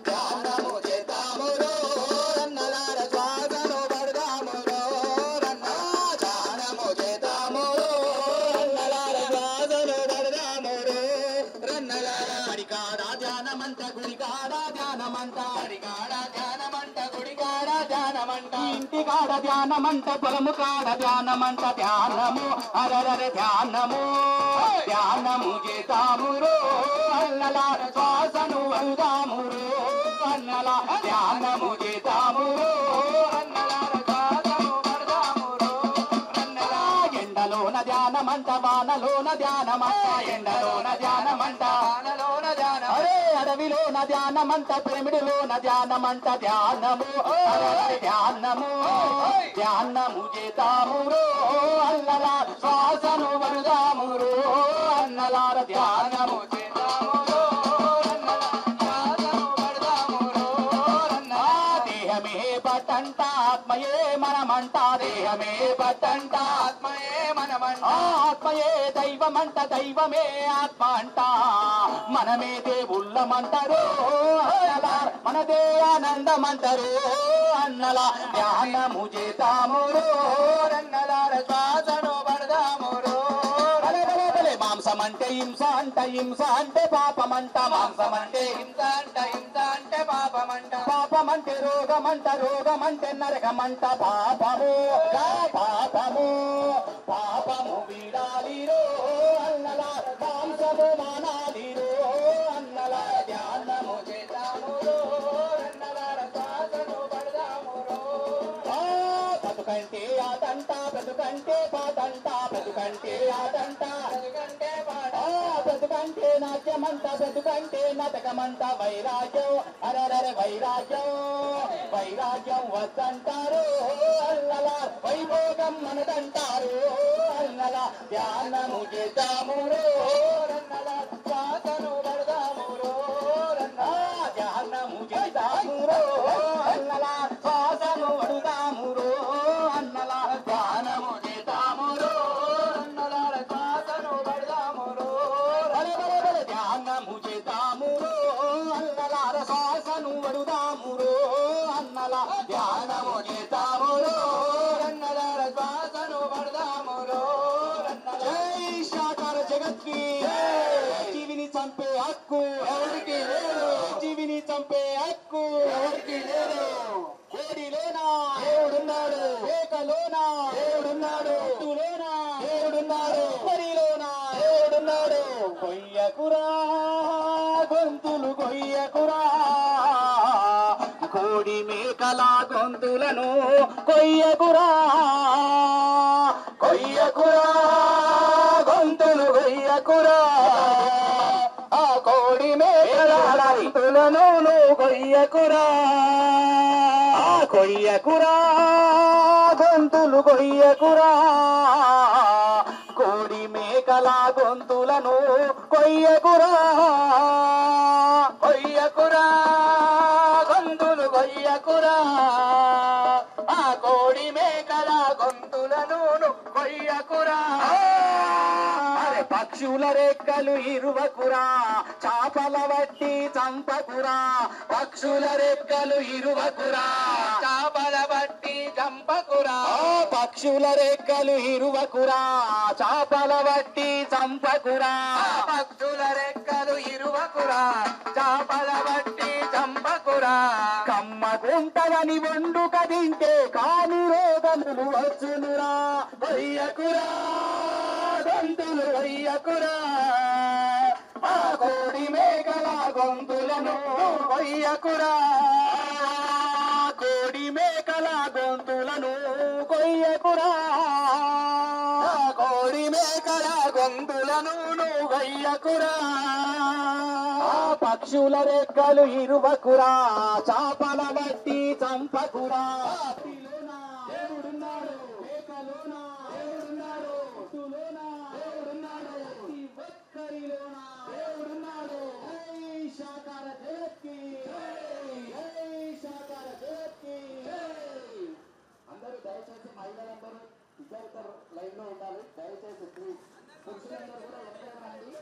ధ్యానము చేతామురో రన్నలార శ్వాసను పడదామురో రన్నా ధ్యానము చేతామురో రన్నలార శ్వాసను పడదామురో రన్నలార అడికాడ ధ్యానమంట గుడికాడ ధ్యానమంట అడికాడ ధ్యానమంట గుడికాడ ధ్యానమంట ఇంటికాడ ధ్యానమంట పొలము కాడ ధ్యానమంట ధ్యానము అరరే ధ్యానము ధ్యానము చేతామురో అన్నలార శ్వాసను అడుదామురో అన్నలా ధ్యానము చేతామురో అన్నలార శ్వాసను పడదామురో అన్నలా. ఎండలోన ధ్యానమంట వానలోన ధ్యానమంట ఎండలోన ధ్యానమంట వానలోన ధ్యానం అరే అడవిలోన ధ్యానమంట పిరమిడులోన ధ్యానమంట ధ్యానము ధ్యానము ధ్యానము చేతామురో అన్నలా శ్వాసను పడదామురో అన్నలార ధ్యానము చేతామురో పట్టంట ఆత్మయే మనమంట దేహమే పట్టంట ఆత్మయే మనమంట ఆత్మయే దైవమంట దైవమే ఆత్మ అంట మనమే దేవుళ్ళమంటారు మనదే ఆనందమంటారు అన్నలా ధ్యానము చేతామురో అన్నలార శ్వాసను పడదామురో. మాంసం అంటే హింస అంట హింస అంటే పాపమంట మాంసం అంటే హింస అంట హింస అంటే పాపమంట పాపమంటే రోగమంట రోగమంటే నరకమంట పాపము పాపము పాపము వీడాలిరో అన్నలా మాంసము మానాలిరో అన్నలా ధ్యానము చేతామురో అన్నలార శ్వాసను పడదామురో. బతుకంటే ఆటంట బ్రతుకంటే పాటంట బ్రతుకంటే ఆటంట బ్రతుకంటే పాట బ్రతుకంటే నాట్యమంట బ్రతుకంటే నాటకమంట వైరాగ్యం అరరే వైరాగ్యం వైరాగ్యం వద్దంటారు అన్నలా వైభోగం మనదంటారు అన్నలా ధ్యానము చేతామురో అన్నలా శ్వాసను పడదామురో అన్నలా ధ్యానము చేతామురో అన్నలా శ్వాసను పడదామురో అన్నలా ధ్యానము చేతామురో అన్నలార శ్వాసను పడదామురో ధ్యానము చేతామురో అన్నలార శ్వాసను పడదామురో అన్నలా ధ్యానము చేతామురో అన్నలార శ్వాసను పడదామురో. జై శాకార జగత్కి జీవిని చంపే హక్కు ఎవరికి లేదు జీవిని చంపే హక్కు ఎవరికి లేదు. కోడిలోనా దేవుడున్నాడు ఏకలోనా దేవుడున్నాడు లోనా దేవుడున్నాడు పరిలోనా దేవుడున్నాడు. కొయ్యకురా గొంతులు కొయ్యకురా కోడి మేకల గొంతులను కొయ్యకురా కొయ్యకురా గొంతులు కొయ్యకురా ఆ కోడి మేకల గొంతులను కొయ్యకురా కొయ్యకురా గొంతులు కొయ్యకురా కోడి మేకల గొంతులను కొయ్యకురా కొయ్యకురా గొంతులు కొయ్యకురా ఆ కోడి మేకల గొంతులను కొయ్యకురా. అరే పక్షి పక్షుల రెక్కలు ఇరువకురా చాపల వట్టి చంపకురా పక్షుల రెక్కలు ఇరువకురా చాపల వట్టి చంపకురా పక్షుల రెక్కలు ఇరువకురా చాపల వట్టి చంపకురా పక్షుల రెక్కలు ఇరువకురా చాపల వట్టి చంపకురా కమ్మగుంటదని వండుక తింటే కాని రోగములు వచ్చునురా వయ్యకురా గొంతులు వయ్యకురా ఆ కోడి మేకల గొంతులను వయ్యకురా కోడి మేకల గొంతులను కొయ్యకురా కోడి మేకల గొంతులను వయ్యకురా పక్షుల రెక్కలు ఇరువకురా చాపల బట్టి చంపకురా దేవుడున్నాడు మేకలోన దేవుడున్నాడు పుట్టులోన దేవుడున్నాడు ప్రతి ఒక్కరిలోన దేవుడున్నాడు జై శాకార జగత్కి జై శాకార జగత్కి అందరూ దయచేసి మహిళలందరూ ఇద్దరు లైన్ లో ఉండాలి దయచేసి ప్లీజ్ పురుషులందరూ కూడా వెనక రండి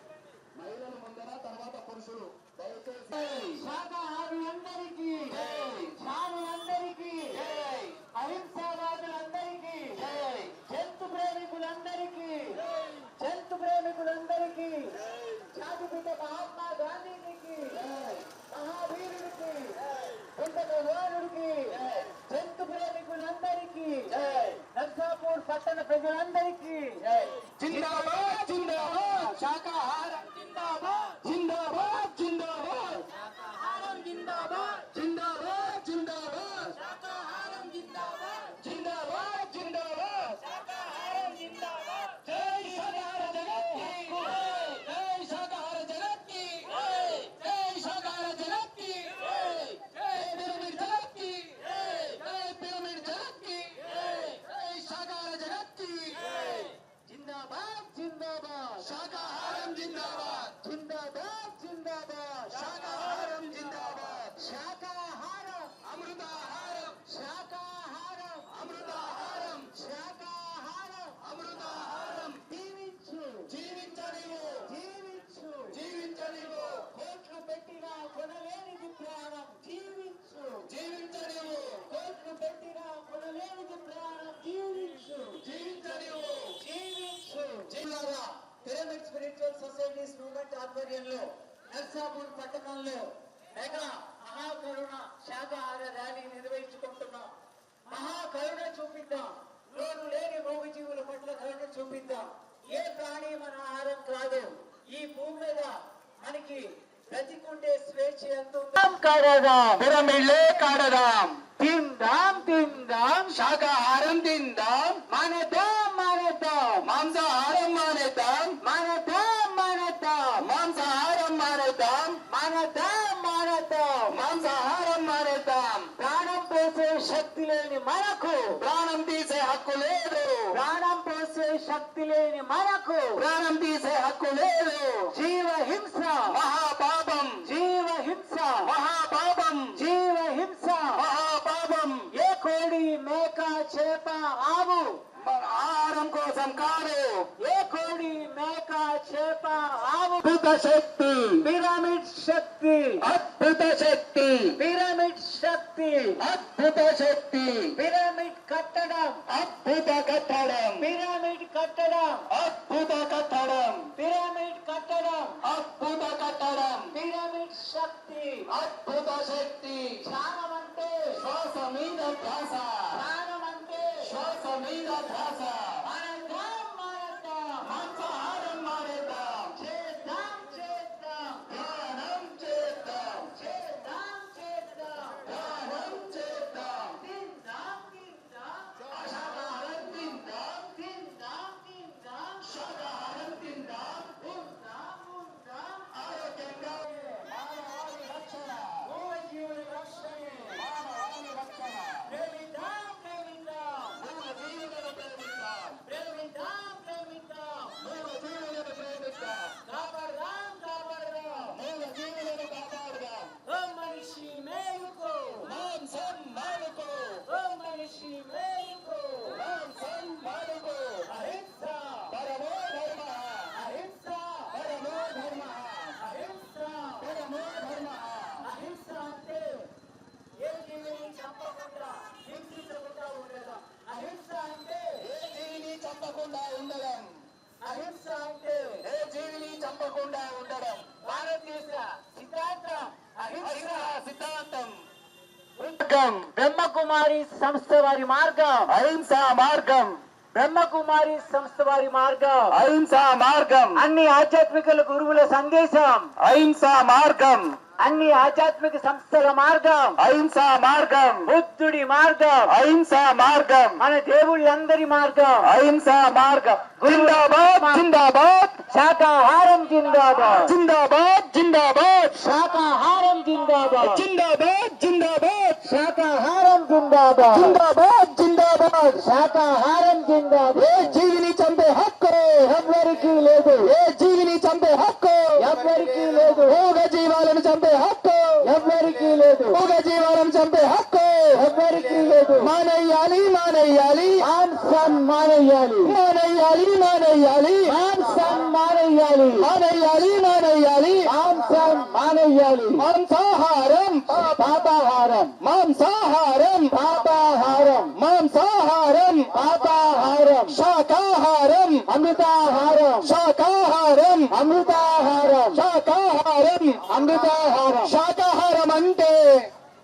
మహిళలు ముందర తర్వాత పురుషులు దయచేసి శాకాహారులందరికీ శానులందరికీ అహింసావాదులందరికీ జంతు ప్రేమికులందరికీ జాతిపిత మహాత్మా గాంధీజీకి మహావీరుడికి బుద్ధభగవానుడికి జంతు ప్రేమికులందరికీ నర్సాపూర్ పట్టణ ప్రజలందరికీ జిందాబాద్ జిందాబాద్ శాకాహారం జిందాబాద్ జిందాబాద్ జిందాబాద్ శాకాహారం జిందాబాద్ జిందాబాద్ జిందాబాద్ శాకాహారం జిందాబాద్ జిందాబాద్ జిందాబాద్ శాకాహారం జిందాబాద్ జై శాకాహార జగత్కి జై శాకాహార జగత్కి జై శాకాహార జగత్కి జై పిరమిడ్ జగత్కి జై పిరమిడ్ జగత్కి జై శాకాహార జగత్కి జిందాబాద్ జిందాబాద్ శాకాహారం జిందాబాద్ జిందాబాద్ జిందాబాద్ శాకాహారం జిందాబాద్ శాకాహారం అమృతాహారం శాకాహారం అమృతాహారం శాకాహారం అమృతాహారం జీవించు జీవించనివు జీవించు జీవించనివు కోట్లు పెట్టినా కొనలేనిది ప్రాణం జీవించు జీవించనివు కోట్లు పెట్టినా కొనలేనిది ప్రాణం జీవించు జీవించనివు జీవించు జిల్లాగా పిరమిడ్ స్పిరిచువల్ సొసైటీస్ మూవ్మెంట్ ఆధ్వర్యంలో నర్సాపూర్ పట్టణంలో మెగా మహాకరుణ శాకాహార ర్యాలీ నిర్వహించుకుంటున్నాం. మహాకరుణ చూపిద్దాం. నోరు లేని మూగజీవుల పట్ల కరుణ చూపిద్దాం. ఏ ప్రాణి మన ఆహారం కాదు. ఈ భూమి మీద మనకి బ్రతికుండే స్వేచ్ఛ ఎంత కాడదాం పిరమిడ్లే కాడదాం తిందాం తిందాం శాకాహారం తిందాం మానేద్దాం మానేద్దాం మాంసాహారం మానేద్దాం మానేద్దాం మానేద్దాం మాంసాహారం మానేద్దాం మానేద్దాం మానేద్దాం మాంసాహారం మానేద్దాం ప్రాణం పోసే శక్తి లేని మనకు ప్రాణం తీసే హక్కు లేదు ప్రాణం పోసే శక్తి లేని మనకు ప్రాణం తీసే హక్కు లేదు జీవ హింస మహాపాపం జీవ హింస మహాపాపం జీవ హింస మహాపాపం ఏ కోడి మేక చేప ఆవు ఆహారం కోసం కాదు ఏ కోడి మేక చేప ఆవు అద్భుత శక్తి పిరమిడ్ శక్తి అద్భుత శక్తి పిరమిడ్ శక్తి అద్భుత శక్తి పిరమిడ్ కట్టడం అద్భుత కట్టడం పిరమిడ్ కట్టడం అద్భుత కట్టడం పిరమిడ్ కట్టడం అద్భుత కట్టడం పిరమిడ్ శక్తి అద్భుత శక్తి ధ్యానం అంటే శ్వాస మీద ధ్యాస ధ్యానం అంటే శ్వాస మీద ధ్యాస మానేద్దాం మానేద్దాం మాంసాహారం మానేద్దాం చేద్దాం చేద్దాం ధ్యానం చేద్దాం చేద్దాం చేద్దాం ధ్యానం చేద్దాం తిందాం తిందాం శాకాహారం తిందాం తిందాం తిందాం శాకాహారం తిందాం ఉందాం ఉందాం ఆరోగ్యంగా మానవాళి రక్షణ మూగజీవుల రక్షణ మానవాళి రక్షణ ప్రేమిద్దాం ప్రేమిద్దాం మూగజీవులను ప్రేమిద్దాం మార్గం బ్రహ్మకుమారి సంస్థ వారి మార్గం అహింసా మార్గం బ్రహ్మకుమారి సంస్థ వారి మార్గం అహింసా మార్గం అన్ని ఆధ్యాత్మిక గురువుల సందేశం అహింసా మార్గం అన్ని ఆధ్యాత్మిక సంస్థల మార్గం అహింసా మార్గం బుద్ధుడి మార్గం అహింసా మార్గం మన దేవుళ్ళందరి మార్గం అహింసా మార్గం జిందాబాద్ జిందాబాద్ శాకాహారం జిందాబాద్ జిందాబాద్ జిందాబాద్ శాకాహారం జిందాబాద్ జిందాబాద్ జిందాబాద్ శాకాహారం జిందాబాద్ జిందాబాద్ జిందాబాద్ శాకాహారం జిందాబాద్ ఏ జీవిని చంపే హక్కు ఎవరికి లేదు ఏ జీవిని చంపే హక్కు ఎవరికి లేదు మూగ జీవాలను చంపే హక్కు ఎవరికి లేదు మూగ జీవాలను చంపే హక్కు ఎవరికి లేదు మానేయాలి మానేయాలి మాంసం మానేయాలి మానేయాలి మానేయాలి మాంసం మానేయాలి మానేయాలి మానేయాలి మాంసం మానేయాలి మాంసాహారం పాపాహారం మాంసాహారం పాపాహారం మాంసాహారం పాపాహారం శాకాహారం అమృతాహారం శాకాహారం అమృతాహారం శాకాహారం అమృతాహారం శాకాహారం అంటే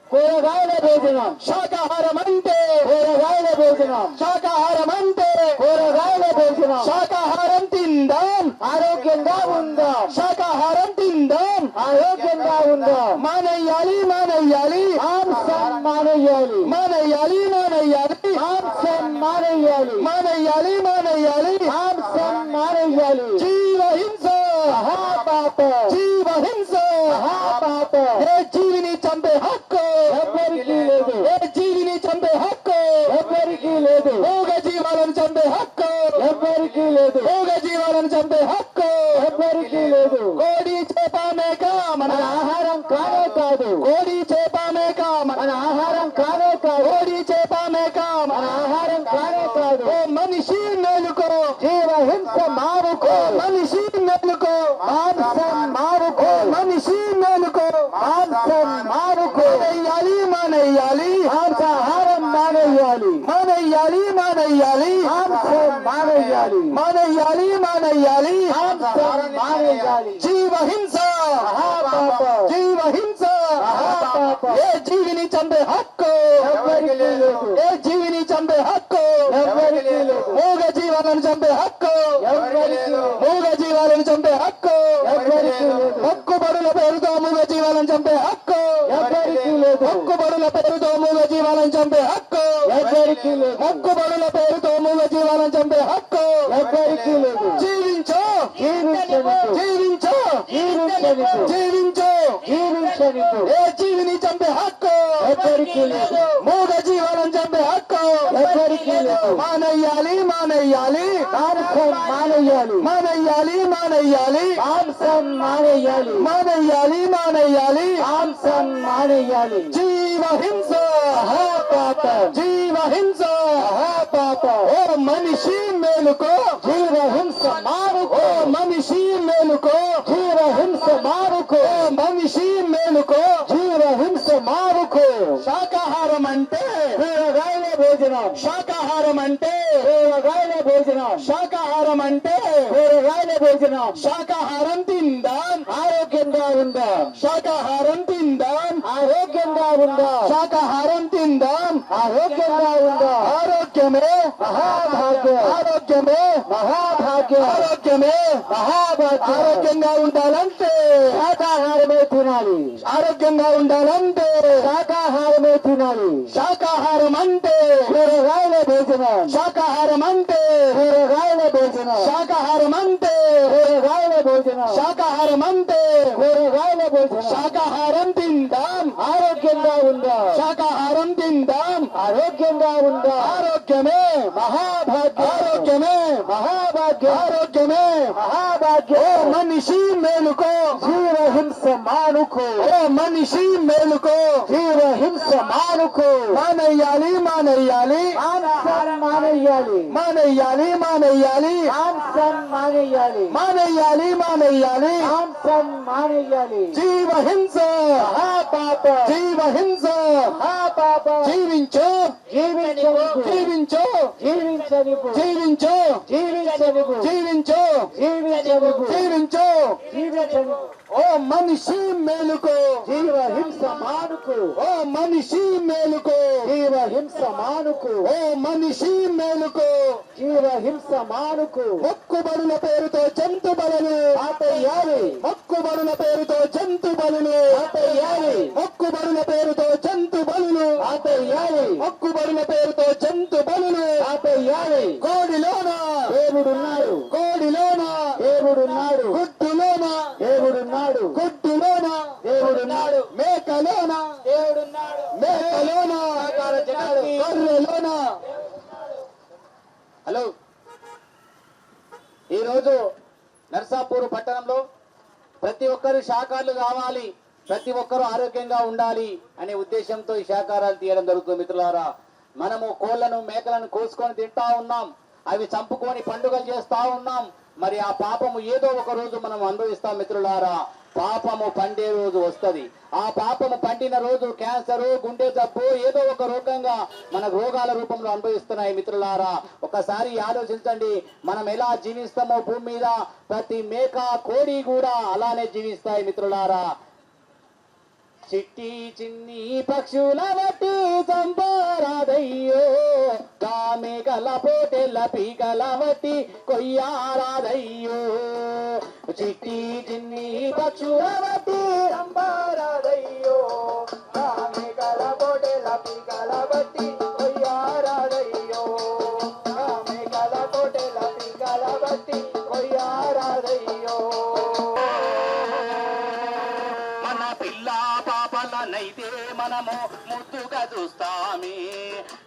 కూరగాయల భోజనం శాకాహారం అంటే కూరగాయల భోజనం శాకాహారం అంటే కూరగాయల భోజనం శాకాహారం తిందాం ఆరోగ్యంగా ఉందాం శాకాహారం తిందాం ఆరోగ్యంగా ఉందాం మానేయాలి మానేయాలి మాంసం మానేయాలి మానేయాలి మానేయాలి మాంసం మానేయాలి మానేయాలి మానేయాలి మాంసం మానేయాలి జీవహింస మహాపాప జీవహింస మహాపాప ఏ జీవిని చంపే హక్కు ఎవరికి లేదు ఏ జీవిని చంపే హక్కు ఎవరికి లేదు మూగ జీవాలను చంపే హక్కు ఎవరికి లేదు మూగ జీవాలను చంపే హక్కు ఎవరికి లేదు కోడి చేప మేక మన ఆహారం కానే కాదు కోడి చేప మేక మన ఆహారం కానే కాదు కోడి చేప మేక మన ఆహారం కానే కాదు ఓ మనిషి మేలుకో జీవహింస మారుకో మనిషి మేలుకో మాంసం మారుకో మనిషి మేలుకో మాంసం మారుకో మానేయాలి మానేయాలి మాంసాహారం మానేయాలి మానేయాలి మానేయాలి మాంసం మానేయాలి మానేయాలి మానేయాలి మాంసం మానేయాలి జీవహింస మహాపాప జీవహింస మహాపాప ఏ జీవిని చంపే హక్కు ఎవరికి లేదు ఏ జీవిని చంపే హక్కు ఎవరికి లేదు మూగ జీవాలను చంపే హక్కు ఎవరికి లేదు మూగ జీవాలను చంపే హక్కు ఎవరికి లేదు హక్కుబడుల పేరుతో మూగ జీవాలను చంపే హక్కు ఎవరికి లేదు హక్కుబడుల పేరుతో మూగ జీవాలను చంపే హక్కు ఎవరికి లేదు హక్కుబడుల పేరుతో మూగ జీవాలను చంపే హక్కు ఎవరికి లేదు జీవించో జీవించనికు జీవించో జీవించనికు జీవించో జీవించనికు ఏ జీవిని చంపే హక్కు ఎవరికి లేదు మూగ జీవాలను చంపే హక్కు ఎవరికి లేదు మానేయాలి మానేయాలి మాంసం మానేయాలి మానేయాలి మానేయాలి మాంసం మానేయాలి మానేయాలి మానేయాలి మాంసం మానేయాలి జీవహింస మహాపాప జీవహింస మహాపాప ఓ మనిషి మేలుకో జీవహింస మారుకో మనిషి మేలుకో జీవహింస మారుకో మనిషి మేలుకో జీవహింస మారుకో శాకాహారం అంటే కూరగాయల భోజనం శాకాహారం అంటే కూరగాయల భోజనం శాకాహారం అంటే కూరగాయల భోజనం శాకాహారం తిందాం ఆరోగ్యంగా ఉందాం శాకాహారం తిందాం ఆరోగ్యంగా ఉందాం శాకాహారం తిందాం ఆరోగ్యంగా ఉందాం ఆరోగ్యమే మహాభాగ్యం ఆరోగ్యమే మహాభాగ్యం ఆరోగ్యమే మహాభాగ్యం ఆరోగ్యంగా ఉండాలంటే శాకాహారమే తినాలి ఆరోగ్యంగా ఉండాలంటే శాకాహారమే తినాలి శాకాహారం అంటే కూరగాయల భోజనం శాకాహారం అంటే కూరగాయల భోజనం శాకాహారం అంటే కూరగాయల భోజనం శాకాహారం అంటే కూరగాయల భోజనం శాకాహారం తిందాం ఆరోగ్యంగా ఉందాం శాకాహారం తిందాం ఆరోగ్యంగా ఉందాం ఆరోగ్యమే మహాభాగ్యం ఆరోగ్యమే మహాభాగ్యం ఆరోగ్యమే మహాభాగ్యం ఓ మనిషి మేలుకో జీవహింస మానుకో ఓ మనిషి మేలుకో జీవహింస మానుకో మానేయాలి మానేయాలి మాంసం మానేయాలి మానేయాలి మానేయాలి మాంసం మానేయాలి మానేయాలి మానేయాలి మాంసం మానేయాలి జీవహింస మహాపాప జీవహింస మహాపాప జీవించో జీవించో జీవించో జీవించనిపు జీవించో జీవించనిపు జీవించో జీవించనిపు జీవించో జీవించనిపు ఓ మనిషి మేలుకో, జీవ హింస మానుకు. ఓ మనిషి మేలుకో, జీవ హింస మానుకు. ఓ మనిషి మేలుకో, జీవ హింస మానుకు. మొక్కుబడుల పేరుతో జంతు బలులు ఆపేయాలి. మొక్కుబడుల పేరుతో జంతు బలులు ఆపేయాలి. మొక్కుబడుల పేరుతో జంతు బలులు ఆపేయాలి. మొక్కుబడుల పేరుతో జంతు బలులు ఆపేయాలి. కోడిలోన దేవుడున్నాడు, కోడిలోన దేవుడున్నాడు, గుడ్డులోన దేవుడున్నాడు, గుడ్డులోన దేవుడున్నాడు, మేకలోన దేవుడున్నాడు, మేకలోన గొర్రెలోన. హలో, ఈరోజు నర్సాపూర్ పట్టణంలో ప్రతి ఒక్కరు శాఖలు కావాలి, ప్రతి ఒక్కరూ ఆరోగ్యంగా ఉండాలి అనే ఉద్దేశంతో ఈ శాఖారాలు తీయడం జరుగుతుంది. మిత్రులారా, మనము కోళ్లను మేకలను కోసుకొని తింటా ఉన్నాం, అవి చంపుకొని పండుగలు చేస్తా ఉన్నాం. మరి ఆ పాపము ఏదో ఒక రోజు మనం అనుభవిస్తాం. మిత్రులారా, పాపము పండే రోజు వస్తుంది. ఆ పాపము పండిన రోజు క్యాన్సర్, గుండె జబ్బు ఏదో ఒక రోగంగా మన రోగాల రూపంలో అనుభవిస్తున్నాయి. మిత్రులారా, ఒకసారి ఆలోచించండి, మనం ఎలా జీవిస్తామో భూమి మీద ప్రతి మేక కోడి కూడా అలానే జీవిస్తాయి. మిత్రులారా, చిట్టి చిన్ని పక్షుల బట్టి చంపారాదయ్యో, కామె గల పోటెల్ల పీకల బట్టి కొయ్యారాదయ్యో. చిట్టి చిన్ని పక్షుల బట్టి చంపారాదయ్యో, కామె గల పోటెల్ల పీకల బట్టి కొయ్యారాదయ్యో, కామె గల పోటెల్ల పీకల బట్టి కొయ్యారాదయ్యో. నైతే మనము ముద్దుగా చూస్తామే,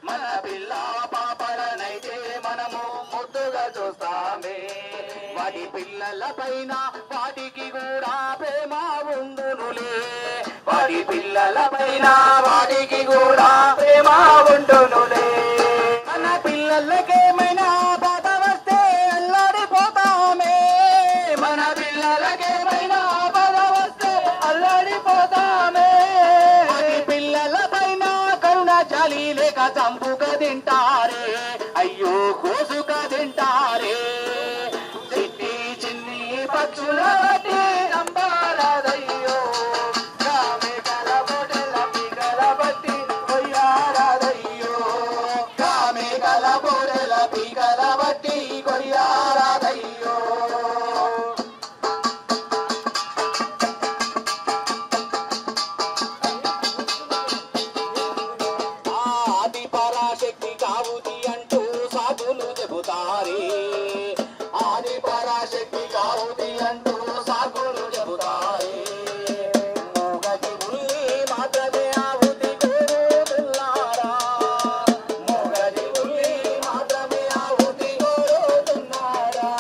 మన పిల్ల పాపలనైతే మనము ముద్దుగా చూస్తామే. వాటి పిల్లల పైన వాటికి కూడా ప్రేమ ఉండునులే, వాటి పిల్లల పైన వాటికి కూడా ప్రేమ ఉండునులే. మన పిల్లలకేమైనా బాధ వస్తే అల్లాడిపోతామే, మన పిల్లలకేమైనా బాధ వస్తే అల్లాడిపోతామే. జాలి లేక చంపుగా తింటారే, అయ్యో కోసుగా తింటారే. చిట్టి చిన్ని పక్షుల బట్టి చంపారాదయ్యో, కామె గల పోటెల్ల పీకల బట్టి కొయ్యారాదయ్యో, కామె గల పోటెల్ల పీకల బట్టి కొయ్యారాదయ్యో. శక్తి కావుతి అంటూ సాగులు చెబుతారే, ఆది పరాశక్తి కావుతి అంటూ సాగులు చెబుతారే. మూగటి ఉల్లి మాత్రమే ఆవుతి కోరుతున్నారా, మూగటి ఉల్లి మాత్రమే ఆవుతి కోరుతున్నారా.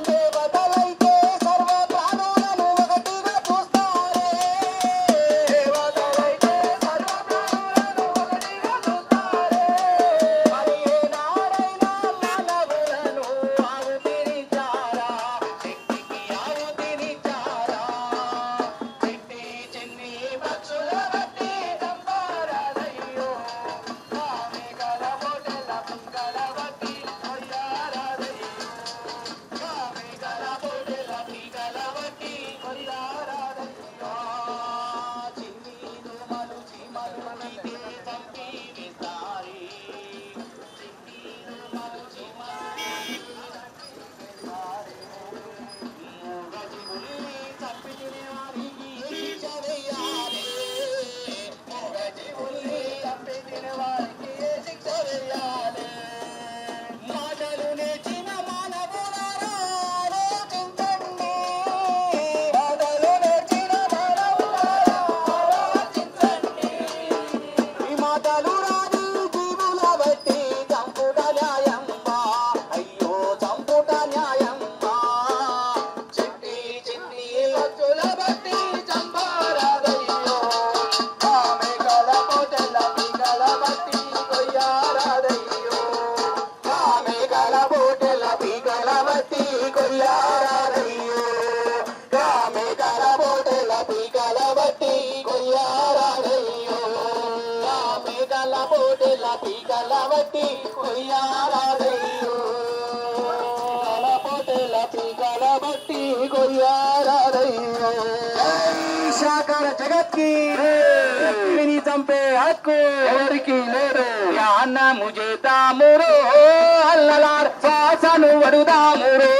దేవతలైతే సర్వ ప్రాణులను ఒకటిగా చూస్తారే, దేవతలైతే సర్వ ప్రాణులను ఒకటిగా చూస్తారే. మరి ఏనాడైనా మానవులను ఆవుతినిచ్చారా, శక్తికి ఆవుతినిచ్చారా. చిట్టి చిన్ని పక్షుల బట్టి చంపారాదయ్యో, కామె గల పోటెల్ల పీకల బట్టి కొయ్యారాదయ్యో, కామె గల పోటెల్ల పీకల బట్టి కొయ్యారాదయ్యో. చిన్ని దోమలు చీమలు అయితే చంపి వేస్తారే, చిన్ని దోమలు చీమలు మూగటి ఉల్లి చంపి తినే వారికి శిక్ష వేయాలి, మూగటి ఉల్లి చంపి తినే వారికి శిక్ష వేయాలి. మాటలు నేర్చిన మానవులారా ఆలోచించండి, మాటలు నేర్చిన మానవులారా ఆలోచించండి. ఈ మాటలు రాని జీవుల బట్టి చంపుట న్యాయమ్మా, అయ్యో చంపుట న్యాయమ్మా. చిట్టి చిన్ని పక్షుల బట్టి చంపారాదయ్యో, కామె గల పోటెల్ల పీకల బట్టి కొయ్యారాదయ్యో, కామె గల పోటెల్ల పీకల బట్టి కొయ్యారాదయ్యో, కామె గల పోటెల్ల పీకల బట్టి కొయ్యారాదయ్యో, కామె గల పోటెల్ల పీకల బట్టి కొయ్యారాదయ్యో, గల పోటెల్ల పీకల బట్టి కొయ్యారాదయ్యో. శాకార జగత్ కి జీవిని చంపే హక్కు ఎవరికి లేదు ధ్యానము చేద్దామురో అన్నలార శ్వాసను వడుదామురో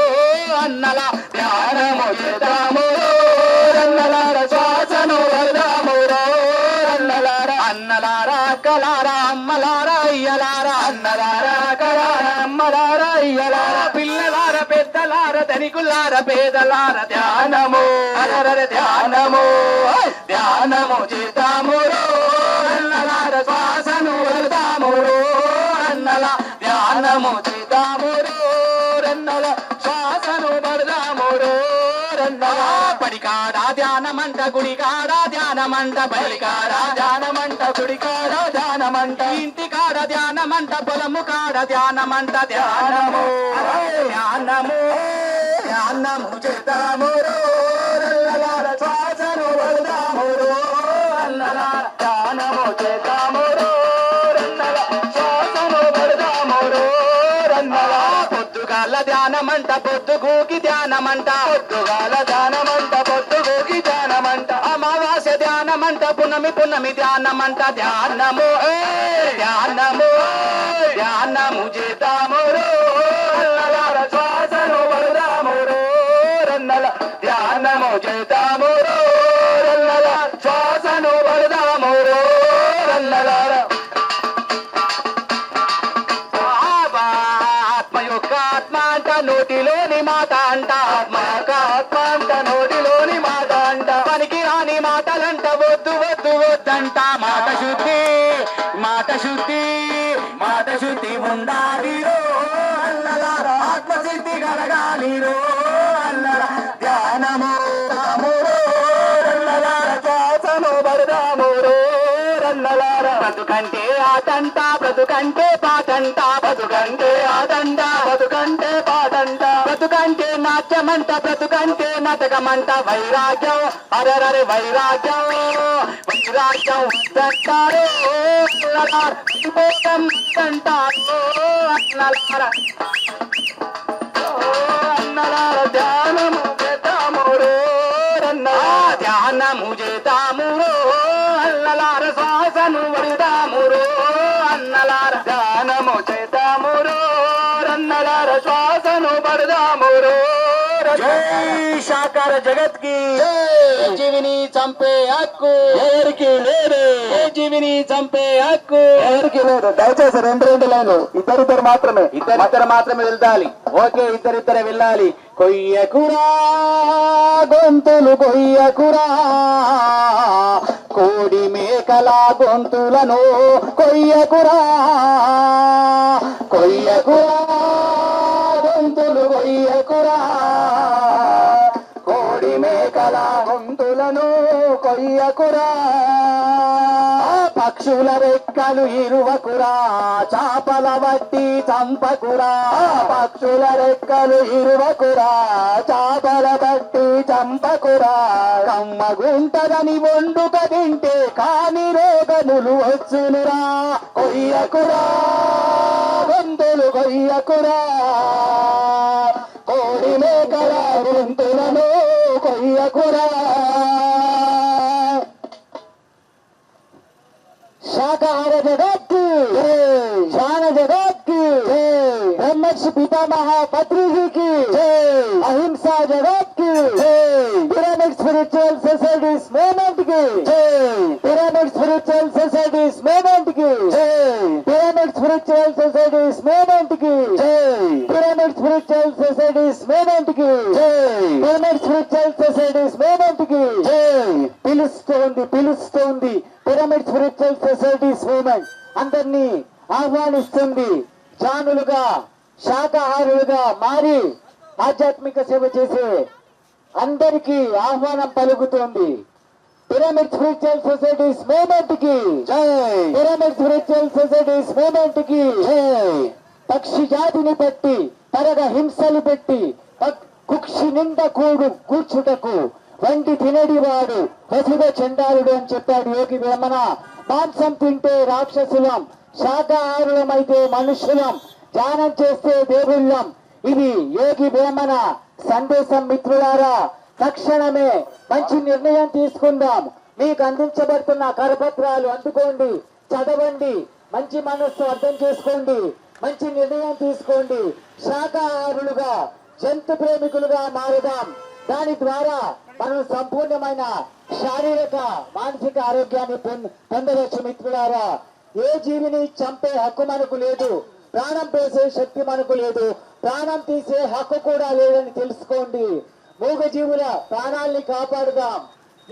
అన్నల ధ్యానము చేద్దామురో అన్నలార శ్వాసను వడుదామురో అన్నలార అన్నలారా కలారా అమ్మలారా అయ్యలారా అన్నలారా కలారా అమ్మలారా అయ్యలారా పిల్లలార పెద్దలార ధనికులార పేదలార ధ్యానము అరర ధ్యానము ధ్యానము చేద్దామురో అన్నలార శ్వాసను వడుదామురో అన్నల ధ్యానము చేద్దామురో రన్నల శ్వాసను వడుదామురో రన్నల పడికాడ ధ్యానమంట గుడికాడ ధ్యానమంట బలికాడ ధ్యానమంట గుడికాడ ధ్యానమంట ఇంటి కాడ ధ్యానమంట పొలము కాడ ధ్యానమంట ధ్యానము ధ్యానము ధ్యానము చేద్దామురో రన్నలార శ్వాసను వడుదామురో అన్నలార ధ్యానము చేద్దామురో రన్నల శ్వాసను వడుదామురో రన్నల పొద్దుగాల ధ్యానమంట పొద్దుగూకి ధ్యానమంట పొద్దుగాల ధ్యానమంట పొద్దుగూకి ధ్యానమంట అమావాస్య ధ్యానమంట పున్నమి పున్నమి ధ్యానమంట ధ్యానము ధ్యానము ధ్యానము చేద్దామురో అన్నలార శ్వాసను వడుదామురో రన్నల ధ్యానము చేద్దామురో రన్నల శ్వాసను వడుదామురో రన్నలార ఆత్మ యొక్క ఆత్మ అంట నోటిలోని మాట అంట ఆత్మ యొక్క ఆత్మ అంట నోటిలోని మాట అంట పనికి రాని మాటలంట వద్దు వద్దు వద్దంట మాట శుద్ధి మాట శుద్ధి మాట శుద్ధి ఉండాలిరో అన్నలార ఆత్మశుద్ధి కలగాలిరో అన్నల ధ్యానము రామురో రన్నలార శ్వాసను వడుదామురో రన్నలార బ్రతుకంటే ఆటంట బ్రతుకంటే పాటంట బ్రతుకంటే ఆటంట బ్రతుకంటే పాటంట బ్రతుకంటే నాట్యమంట బ్రతుకంటే నాటకమంట వైరాగ్యం అరరరే వైరాగ్యం వైరాగ్యం వద్దంటారు అంటారు అన్నలార అన్నలార ధ్యానము చేద్దామురో ధ్యానము చేద్దామురో అన్నలార శ్వాసను వడుదామురో అన్నలార ధ్యానము చేద్దామురో రన్నలార శ్వాసను వడుదామురో శాకార జగత్ కి జీవిని చంపే హక్కు ఎవరికి లేదు జీవిని చంపే హక్కు ఎవరికి లేదు దయచేసి రెండు లైన్లు ఇద్దరిద్దరు మాత్రమే ఇద్దరిద్దరు మాత్రమే వెళ్ళాలి ఓకే ఇద్దరిద్దరే వెళ్ళాలి కొయ్యకురా గొంతులు కొయ్యకురా కోడి మేకల గొంతులను కొయ్యకురా కొయ్యకురా గొంతులు కొయ్యకురా కోడి మేకల గొంతులను కొయ్యకురా పక్షుల రెక్కలు ఇరువకురా చాపల వట్టి చంపకురా పక్షుల రెక్కలు ఇరువకురా చాపల బట్టి చంపకురా కమ్మగుంటదని వండుక తింటే కాని రోగములు వచ్చునురా కొయ్యకురా గొంతులు కొయ్యకురా కోడి మేకల గొంతులను కొయ్యకురా शाकाहार जगत की शान जगत की ब्रह्मक्ष पितामह पत्री जी की अहिंसा जगत की पिरामिड स्पिरिचुअल सोसाइटीज मूवमेंट की पिरामिड स्पिरिचुअल सोसाइटीज मूवमेंट की पिरामिड स्पिरिचुअल सोसाइटीज मूवमेंट की पिरामिड स्पिरिचुअल सोसाइटीज मूवमेंट की पिरामिड स्पिरिचुअल सोसाइटीज मूवमेंट की పిలుస్తోంది పిరమిడ్ స్పిరిచువల్ సొసైటీస్ మూవ్మెంట్ అందరినీ ఆహ్వానిస్తుంది జానులుగా శాకాహారులుగా మారి ఆధ్యాత్మిక సేవ చేసే అందరికీ ఆహ్వానం పలుకుతుంది పిరమిడ్ స్పిరిచువల్ సొసైటీస్ మూవ్మెంట్ కి జై పిరమిడ్ స్పిరిచువల్ సొసైటీస్ మూవ్మెంట్ కి జై పక్షి జాతిని పెట్టి పరగ హింసలు పెట్టి కుక్షి నిండా కూర్చుటకు వంటి తినడివాడు వసుధ చండాలుడు అని చెప్పాడు యోగి వేమన. మాంసం తింటే రాక్షసులం, శాకాహారులమైతే మనుష్యులం, ధ్యానం చేస్తే దేవుళ్ళం. ఇది యోగి వేమన సందేశం. మిత్రులారా, తక్షణమే మంచి నిర్ణయం తీసుకుందాం. మీకు అందించబడుతున్న కరపత్రాలు అందుకోండి, చదవండి, మంచి మనస్సు అర్థం చేసుకోండి, మంచి నిర్ణయం తీసుకోండి. శాకాహారులుగా, జంతు ప్రేమికులుగా మారుదాం. దాని ద్వారా మనం సంపూర్ణమైన శారీరక మానసిక ఆరోగ్యాన్ని పొందవచ్చు. మిత్రులారా, ఏ జీవిని చంపే హక్కు మనకు లేదు, ప్రాణం పేసే శక్తి మనకు లేదు, ప్రాణం తీసే హక్కు కూడా లేదని తెలుసుకోండి. మూగజీవుల ప్రాణాల్ని కాపాడుదాం,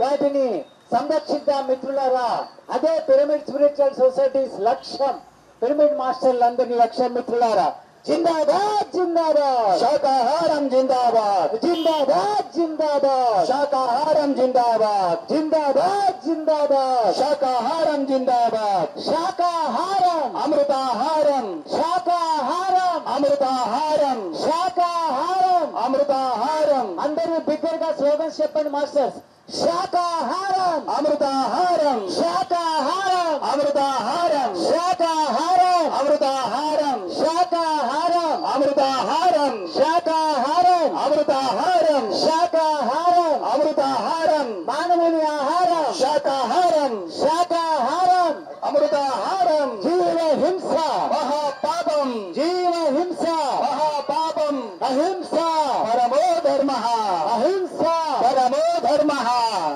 వాటిని సంరక్షిద్దాం మిత్రులారా. అదే పిరమిడ్ స్పిరిచువల్ సొసైటీస్ లక్ష్యం, పిరమిడ్ మాస్టర్లందరినీ లక్ష్యం మిత్రులారా. జిందాబాద్ జిందాబాద్, శాకాహారం జిందాబాద్, జిందాబాద్ జిందాబాద్, శాకాహారం జిందాబాద్, జిందాబాద్ జిందాబాద్, శాకాహారం జిందాబాద్. శాకాహారం అమృతాహారం, శాకాహారం అమృతాహారం, శాకాహారం అమృతాహారం. అందరూ బిగ్గరగా స్లోగన్స్ చెప్పండి మాస్టర్స్. శాకాహారం అమృతాహారం, శాకాహారం అమృతాహారం, శాకాహారం అమృతాహారం, శాకాహారం అమృతాహారం, శాకాహారం అమృతాహారం, శాకాహారం అమృతాహారం. మానవుని ఆహారం శాకాహారం, శాకాహారం అమృతాహారం. జీవ హింస మహాపాపం, జీవ హింస మహాపాపం. అహింస పరమో ధర్మ, అహింస పరమో ధర్మ.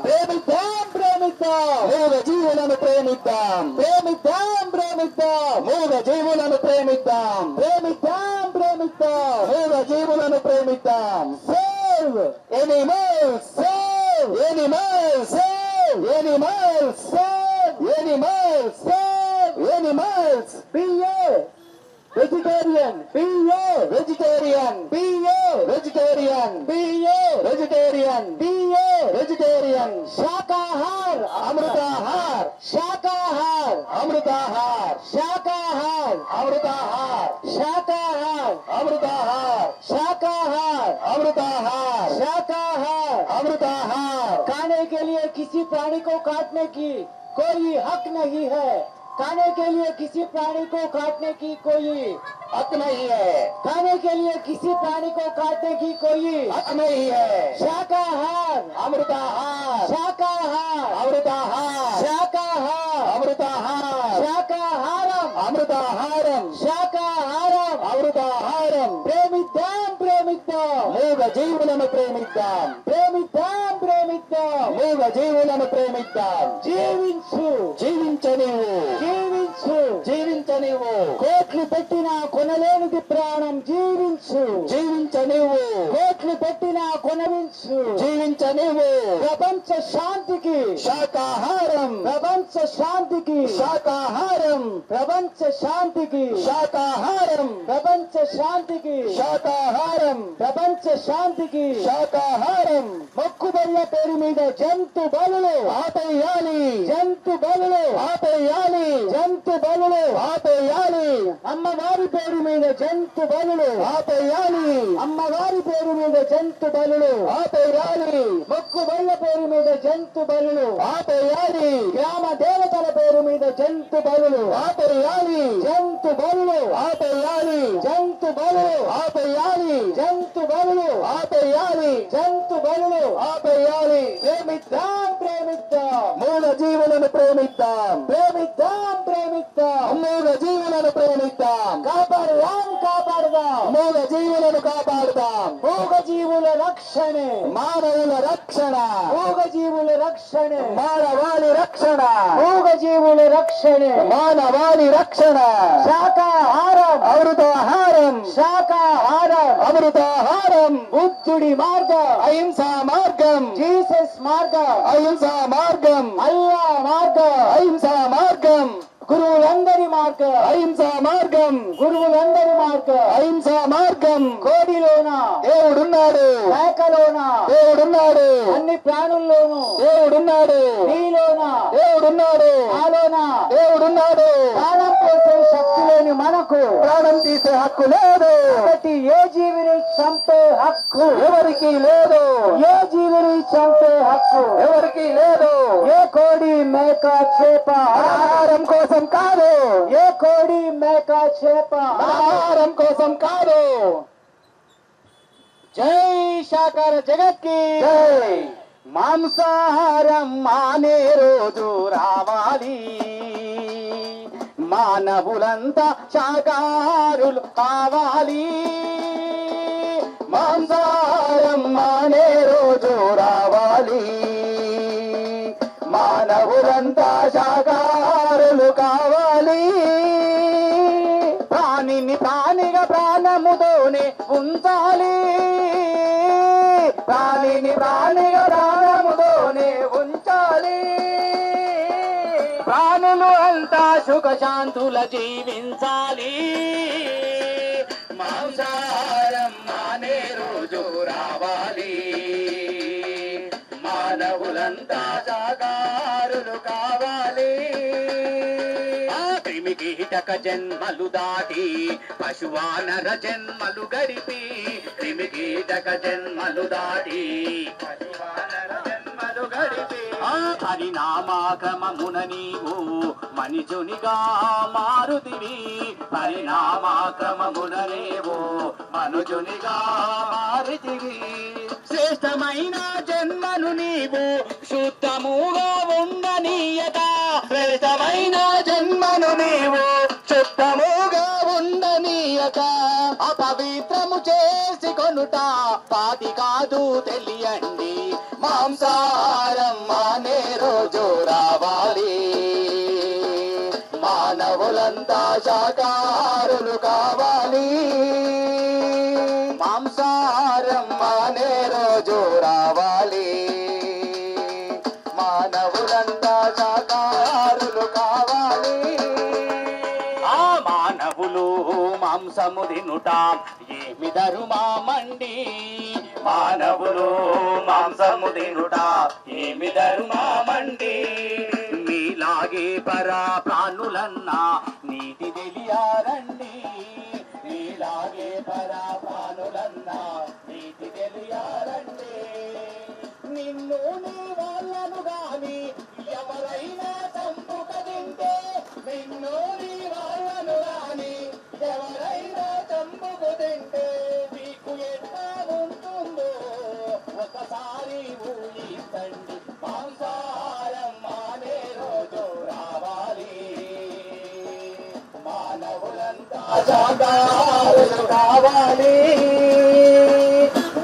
ప్రేమిద్దాం ప్రేమిద్దాం, మూగ జీవులను ప్రేమిద్దాం, ప్రేమిద్దాం ప్రేమిద్దాం, మూగ జీవులను ప్రేమిద్దాం, ప్రేమిద్దాం ప్రేమిద్దాం, మూగ జీవులను ప్రేమిద్దాం. Save animals, save animals, save animals, save animals, save animals. Be a vegetarian, be a vegetarian, be a vegetarian, be a vegetarian, be a vegetarian. శాకాహార్ అమృతాహార్, శాకాహార్ అమృతాహార్, శాకాహార్ అమృతాహార్, శాకాహార్ अमृताहार शाकाहार अमृताहार शाकाहार अमृताहार। खाने के लिए किसी प्राणी को काटने की कोई हक नहीं है, खाने के लिए किसी प्राणी को काटने की कोई हक नहीं है, खाने के लिए किसी प्राणी को काटने की कोई हक नहीं है। शाकाहार अमृताहार शाकाहार अमृताहार शाकाहार अमृताहार शाकाहारम अमृताहारम शाकाहारम अमृताहारम। प्रेमिद्दाम प्रेमिद्दाम మూగ జీవులను ప్రేమిద్దాం, ప్రేమిద్దాం ప్రేమిద్దాం మూగ జీవులను ప్రేమిద్దాం। జీవించు జీవించనివ్వు, జీవించు జీవించనివ్వు, కోట్లు పెట్టినా కొనలేనిది ప్రాణం జీవించు జీవించనివ్వు, కోట్లు పెట్టినా కొనవించు జీవించనివ్వు। ప్రపంచ శాంతికి శాకాహారం, ప్రపంచ శాంతికి శాకాహారం, ప్రపంచ శాంతికి శాకాహారం, ప్రపంచ శాంతికి శాకాహారం, ప్రపంచ శాంతికి శాకాహారం। మొక్కుబళ్ళ పేరు మీద జంతు బలులు ఆపేయాలి, జంతు బలులు ఆపేయాలి, జంతు బలులు ఆపేయాలి। అమ్మవారి పేరు మీద జంతు బలులు ఆపేయాలి, అమ్మవారి పేరు మీద జంతు బలులు ఆపేయాలి। మొక్కుబళ్ళ పేరు మీద జంతు బలులు ఆపేయాలి, గ్రామ దేవతల పేరు మీద జంతు బలులు ఆపేయాలి, జంతు బలులు ఆపేయాలి, జంతు బలులు ఆపేయాలి, జంతు బలులు ఆపేయాలి, జంతు బలులు ఆపేయాలి। ప్రేమిద్దాం ప్రేమిద్దాం మూగ జీవులను ప్రేమిద్దాం, ప్రేమిద్దాం ప్రేమిద్దాం మూగ జీవులను ప్రేమిద్దాం। కాపాడుదాం కాపాడుదాం మూగ జీవులను కాపాడుదాం। మూగ జీవుల రక్షణే మానవుల రక్షణ, మూగ జీవుల రక్షణ మానవాళి రక్షణ, మూగ జీవుల రక్షణ మానవాళి రక్షణ। శాకాహారం అమృతాహారం శాకాహారం అమృతాహారం। బుద్ధుడి మార్గం అహింసా మార్గం, జీసస్ మార్గం అహింసా మార్గం, అల్లా మార్గం అహింసా మార్గం, గురువులందరి మార్గం అహింసా మార్గం, గురువులందరి మార్గం అహింసా మార్గం। కోడిలోన దేవుడున్నాడు, మేకలోన దేవుడున్నాడు, అన్ని ప్రాణుల్లోనూ దేవుడున్నాడు, నీలోన దేవుడున్నాడు, నాలోన దేవుడున్నాడు। ప్రాణం పోసే శక్తి లేని మనకు ప్రాణం తీసే హక్కు లేదు, కాబట్టి ఏ జీవిని చంపే హక్కు ఎవరికి లేదు, ఏ జీవిని చంపే హక్కు ఎవరికి లేదు। ఏ కోడి మేక చేప ఆహారం కోసం కాదు, ఏ కోడి మేక చేప ఆహారం కోసం కాదు, జై శాకార జగత్ కి జై. మాంసాహారం మానే రోజు రావాలి, మానవులంతా శాకాహారులు కావాలి. మాంసాహారం మానే రోజు రావాలి, మానవులంతా శాకాహారులు కావాలి. ప్రాణిని ప్రాణిగా ప్రాణముతోనే ఉంచాలి, ప్రాణిని ప్రాణిగా ప్రాణముతోనే ఉంచాలి. ప్రాణులు అంతా సుఖశాంతుల జీవించాలి. మాంసాహారం మానే రోజు రావాలి, మానవులంతా శాకాహారులు కావాలి. క్రిమికీటక జన్మలు దాటి పశువానర జన్మలు గడిపి, క్రిమికీటక జన్మలు దాటి పశువానర జన్మలు గడిపి, పరిణామక్రమమున నీవు మనుజునిగా మారుతివి, పరిణామక్రమమున నీవు మనుజునిగా మారుతివి. శ్రేష్టమైన జన్మను నీవు శుద్ధముగా ఉండనీయక, శ్రేష్టమైన జన్మను నీవు శుద్ధముగా ఉండనీయక, అపవిత్రము చేసి కొనుట పాటి కాదు తెలియండి. మాంసాహారం మానే రోజు రావాలి, మానవులంతా శాకాహారులు కావాలి. మాంసాహారం మానే రోజు రావాలి, మానవులంతా శాకాహారులు కావాలి. ఆ మానవులు మాంసము తినుట ఏమి ధర్మమండి, మానవులు మాంసము తినుట ఏమి ధర్మమండి. మీలాగే పరా ప్రాణులన్నా నీతి తెలియారండి, మీలాగే పరా ప్రాణులన్నా నీతి తెలియారండి. నిన్ను నీ వాళ్ళను గాని ఎవరైనా చంపుక తింటే, నిన్ను నీ వాళ్ళను గాని ఎవరైనా చంపుకు తింటే మీకు ఎట్లా ఉంటుందో ఒకసారి ఊహించండి. మాంసాహారం మానే రోజు రావాలి, మానవులంతా శాకాహారులు కావాలి.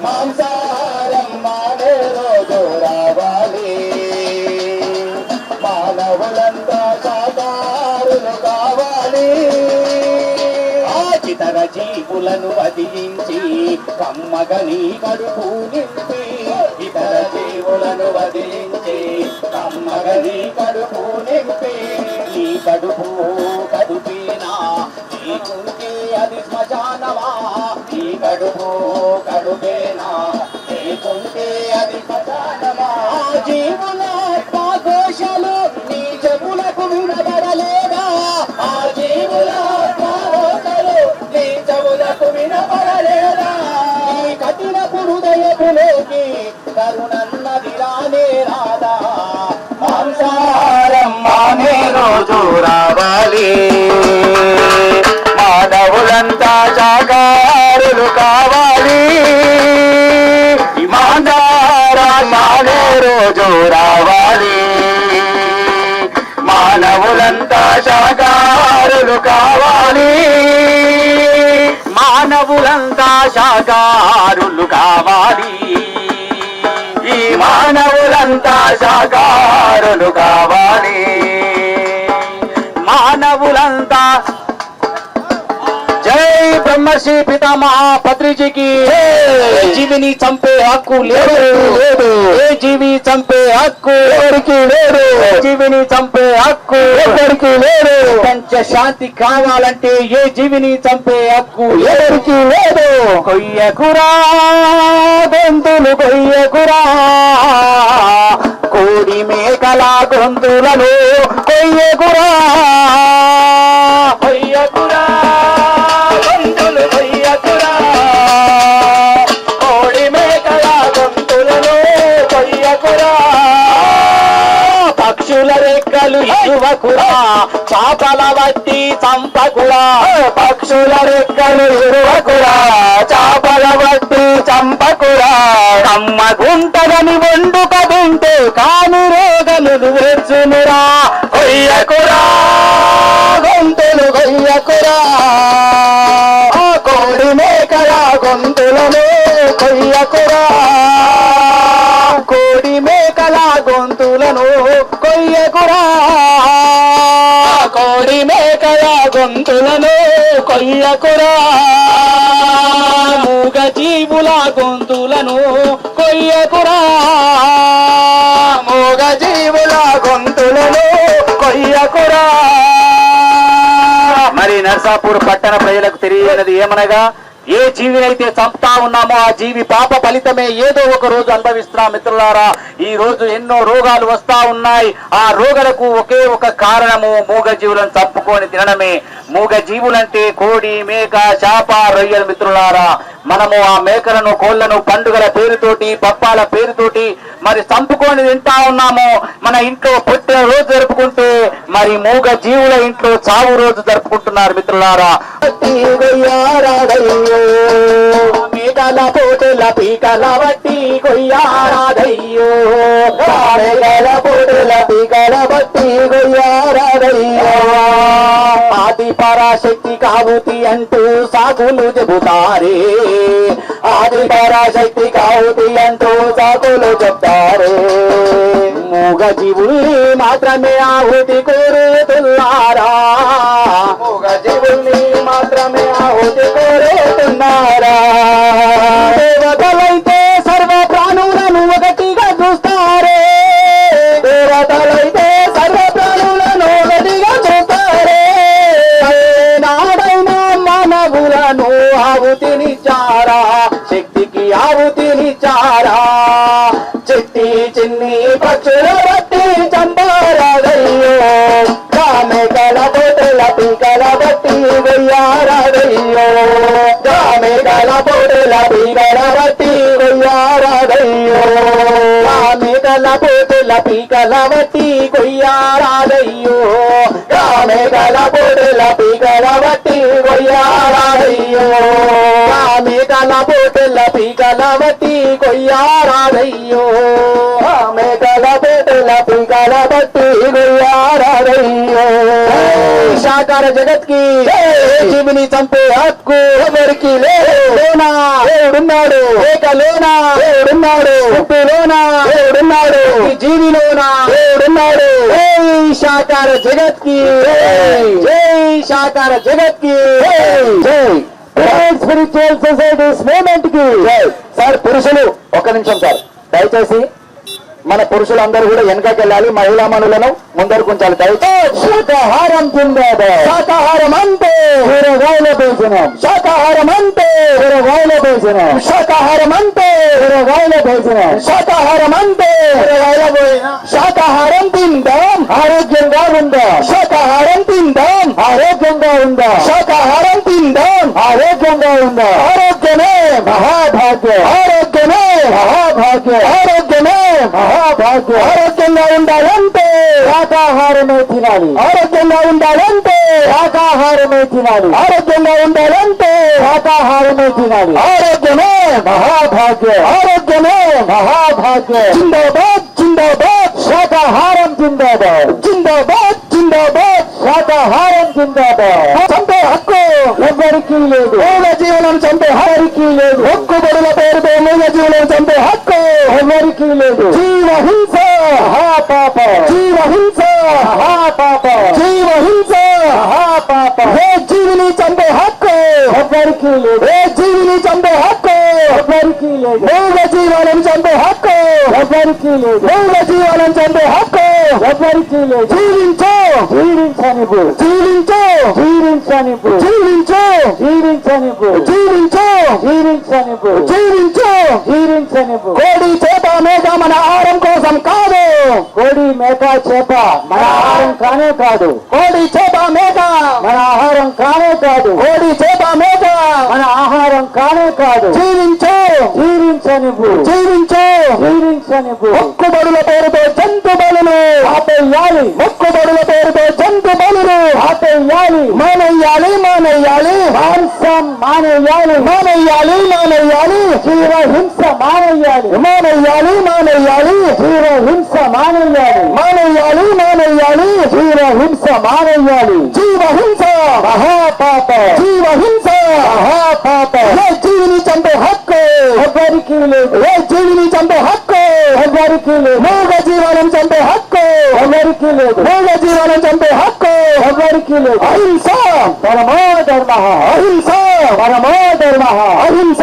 మాంసాహారం మానే రోజు రావాలి, మానవులంతా శాకాహారులు కావాలి. ఇతర జీవులను వధించి కమ్మగని కడుపు నింపి, ఇతర జీవులను వధించి కమ్మగని కడుపు నింపి, ఈ కడుపు కడుపేనా నీకుంటే అది శ్మశానమా, ఈ కడుపు కడుపేనా నీకుంటే అది శ్మశానమా. జీవుల ఆత్మఘోషలు నీ చెవులకు వినబడలేదా, ఆ జీవుల ఆత్మఘోషలు నీ చెవులకు వినబడలేదా. ఈ కఠిన హృదయపులోకి కరుణన్నది రానే రాదా. మాంసాహారం మానే రోజు రావాలి, మానవులంతా శాకాహారులు కావాలి. మాంసాహారం మానే రోజు రావాలి, మానవులంతా శాకాహారులు కావాలి. మానవులంతా శాకాహారులు కావాలి, ఈ మానవులంతా శాకాహారులు కావాలి. మానవులంతా జై బ్రహ్మశ్రీ పితామహ పత్రిజీకి. జీవిని చంపే హక్కు లేదు, ఏ జీవి చంపే హక్కు ఎవరికి లేదు, జీవిని చంపే హక్కు ఎవరికి లేదు. ప్రపంచ శాంతి కావాలంటే ఏ జీవిని చంపే హక్కు ఎవరికి లేదు. కొయ్యకురా గొంతులు కొయ్యకురా, కోడి మేకల గొంతులను కొయ్యకురా, కొయ్యకురా గొంతులు కొయ్యకురా, కోడి మేకల గొంతులను కొయ్యకురా. పక్షుల రెక్కలు ఇరువకురా చాపల వట్టి చంపకురా పక్షుల రెక్కలు ఇరువకురా చాపల వట్టి చంపకురా కమ్మ గుంటదని వండుక తింటే కాని రోగలు వేర్చునురా కొయ్యకురా గొంతులు కొయ్యకురా కోడి మేకల గొంతులను కొయ్యకురా కోడి మేకల గొంతులను కొయ్యకురా కోడి మేకల గొంతులను కొయ్యకురా మూగ జీవుల గొంతులను కొయ్యకురా మూగ జీవుల గొంతులను కొయ్యకురా. మరి నర్సాపూర్ పట్టణ ప్రజలకు తెలియనిది ఏమనగా ఏ జీవినైతే చంపుతా ఉన్నామో ఆ జీవి పాప ఫలితమే ఏదో ఒక రోజు అనుభవిస్తున్నాం మిత్రులారా. ఈ రోజు ఎన్నో రోగాలు వస్తా ఉన్నాయి. ఆ రోగాలకు ఒకే ఒక కారణము మూగ జీవులను చంపుకొని తినడమే. మూగ జీవులంటే కోడి, మేక, చేప, రొయ్యలు మిత్రులారా. మనము ఆ మేకలను, కోళ్లను పండుగల పేరుతోటి, పప్పాల పేరుతోటి మరి చంపుకొని తింటా ఉన్నాము. మన ఇంట్లో పుట్టిన రోజు జరుపుకుంటే మరి మూగ జీవుల ఇంట్లో చావు రోజు జరుపుకుంటున్నారు మిత్రులారా. మేకల పోటుల పీకల బట్టి కొయ్యారాదయ్యో మేకల పోటుల పీకల బట్టి కొయ్యారాదయ్యో ఆది పరాశక్తి కావుతి అంటూ సాకులు చెబుతారే ఆది పరాశక్తి కావుతి అంటూ సాకులు చెప్తారే మూగ జీవుల్ని మాత్రమే ఆహుతి కోరుతున్నారా మూగ జీవుల్ని మాత్రమే ఆహుతి కోరుతున్నారా దేవతలైతే సర్వ ప్రాణులను ఒకటిగా చూస్తారే దేవతలైతే సర్వ ప్రాణులను ఒకటిగా చూస్తారే నాడైనా మానవులను ఆహుతినిచ్చారా శక్తికి ఆహుతినిచ్చారా చెట్టి చిన్ని పక్షుల బట్టి చంపారాదయ్యో మేకల పోటల పీకల బట్టి వెయ్యారాదయ్యో మేకల పోటల పీకల బట్టి వెయ్యారాదయ్యో మేకల పోటల పీకల బట్టి కొయ్యారాదయ్యో మేకల పోటల పీకల బట్టి కొయ్యారాదయ్యో మేకల పోటల పీకల బట్టి కొయ్యారాదయ్యో మేకల పోటల పీకల బట్టి కొయ్యారాదయ్యో సాకార జగత్ కి జీవిని చంపే హక్కు ఎవరికి లేనా దేవుడున్నాడు ఏకలోనా దేవుడున్నాడు ఉప్పులోనా దేవుడున్నాడు జీవిలోనా దేవుడున్నాడు సాకార జగత్ కి జై సాకార జగత్ కి జై స్పిరిచువల్ సొసైటీస్ మూవ్మెంట్ కి సార్ పురుషులు ఒక్క నిమిషం సార్ దయచేసి మన పురుషులందరూ కూడా వెనకకి వెళ్ళాలి మహిళా మనులను ముందరకు ఉంచాలి దయచేసి శాకాహారం తిందాడు శాకాహారం అంటే కూరగాయల భోజనం శాకాహారం అంటే కూరగాయల భోజనం శాకాహారం అంటే కూరగాయల భోజనం శాకాహారం అంటే కూరగాయల భోజనం శాకాహారం తిందాం ఆరోగ్యంగా ఉందాం శాకాహారం తిందాం ఆరోగ్యంగా ఉందాం శాకాహారం తిందాం ఆరోగ్యంగా ఉందాం ఆరోగ్యమే మహాభాగ్యం ఆరోగ్యమే మహాభాగ్యం ఆరోగ్యమే మహాభాగ్యం ఆరోగ్యంగా ఉండాలంటే శాకాహారమే తినాలి ఆరోగ్యంగా ఉండాలంటే శాకాహారమే తినాలి ఆరోగ్యంగా ఉండాలంటే శాకాహారమే తినాలి ఆరోగ్యమే మహాభాగ్యం ఆరోగ్యమే మహాభాగ్యం జిందాబాద్ జిందాబాద్ శాకాహారం జిందాబాద్ జిందాబాద్ జిందాబాద్ శాకాహారం జిందాబాద్ చంపే హక్కు ఎవరికీ లేదు మూగ జీవనం చంపే హక్కు లేదు హక్కుబడుల పేరుతో మూగ జీవనం చంపే హక్కు ఎవరికీ లేదు జీవహింస మహాపాప జీవహింస మహాపాప జీవహింస మహాపాప ఏ జీవిని చంపే హక్కు ఎవరికీ లేదు ఏ జీవిని చంపే హక్కు ఎవరికీ లేదు మూగ జీవనం చంపే హక్కు ఎవరికీ లేదు మూగ జీవనం చంపే హక్కు ఎవరికీ లేదు జీవించు జీవించనివ్వు జీవించు జీవించనివ్వు జీవించు జీవించనివ్వు జీవించు జీవించనివ్వు జీవించు జీవించనివ్వు కోడి చేప మేక మన ఆహారం కోసం కాదు కోడి మేక చేప మన ఆహారం కానే కాదు కోడి చేప మేక మన ఆహారం కానే కాదు కోడి చేప మేక మన ఆహారం కానే కాదు జీవించు జీవించనివ్వు జీవించు జీవించనివ్వు మొక్కుబడుల పేరుతో జంతు బలులు ఆపేయాలి మానేయాలి మానేయాలి మానేయాలి జీవ హింస మానేయాలి మానేయాలి మానేయాలి జీవ హింస మానేయాలి మానేయాలి మానేయాలి జీవ హింస మానేయాలి జీవ హింస మహాపాప జీవ హింస మహాపాప ఏ జీవిని చంపే హక్కు ఎవరికి లేదు ఏ జీవిని చంపే హక్కు ఎవరికి లేదు మూగ జీవాలను చంపే హక్కు ఎవరికి లేదు మూగ జీవాలను చంపే హక్కు ఎవరికి లేదు అహింస పరమో ధర్మ అహింస పరమో ధర్మ అహింస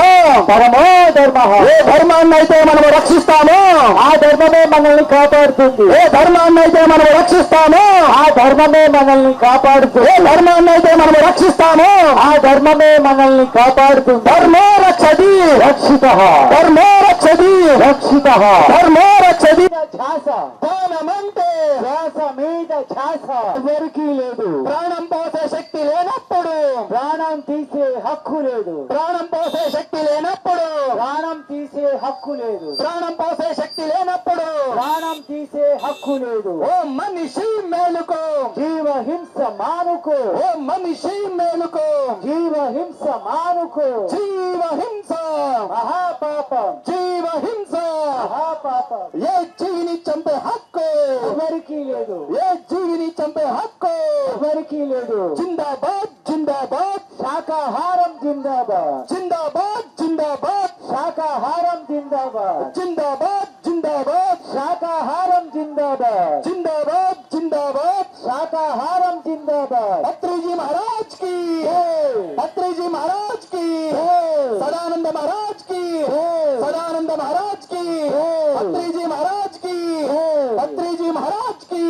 పరమో ధర్మ ఏ ధర్మాన్ని అయితే మనం రక్షిస్తామో ఆ ధర్మమే మనల్ని కాపాడుతుంది ఏ ధర్మాన్ని అయితే మనం రక్షిస్తామో ఆ ధర్మమే మనల్ని కాపాడుతుంది ఏ ధర్మాన్ని అయితే మనం రక్షిస్తామో ఆ ధర్మమే మనల్ని కాపాడుతుంది ధర్మో రక్షతి రక్షిత ధర్మో రక్షతి రక్షిత ధర్మో రక్షతి ధ్యాస ప్రాణమంటే ధ్యాస మీద ధ్యాస ఎవరికీ లేదు ప్రాణం పోసే శక్తి లేనప్పుడు ప్రాణం తీసే హక్కు లేదు ప్రాణం పోసే శక్తి లేనప్పుడు ప్రాణం తీసే హక్కు లేదు ప్రాణం పోసే శక్తి లేనప్పుడు ప్రాణం తీసే హక్కు లేదు ఓ మనిషి మేలుకో జీవ హింస మానుకో ఓ మనిషి మేలుకో జీవ హింస మానుకో జీవ హింస మహాపాపం జీవ హింస మహాపాపం ఏ జీవిని చంపే హక్కు ఎవరికీ లేదు ఏ జీవిని చంపే హక్కు ఎవరికీ లేదు జిందాబాద్ జిందాబాద్ శాకాహారం జిందాబాద్ జిందాబాద్ జిందాబాద్ శాకాహారం జిందాబాద్ జిందాబాద్ జిందాబాద్ శాకాహారం జిందాబాద్ జిందాబాద్ జిందాబాద్ శాకాహారం జిందాబాద్ పత్రిజీ మహారాజ్ కి పత్రిజీ మహారాజ్ కి సదానంద మహారాజ్ కి సదానంద మహారాజ్ కి పత్రిజీ మహారాజ్ కి పత్రిజీ మహారాజ్ కి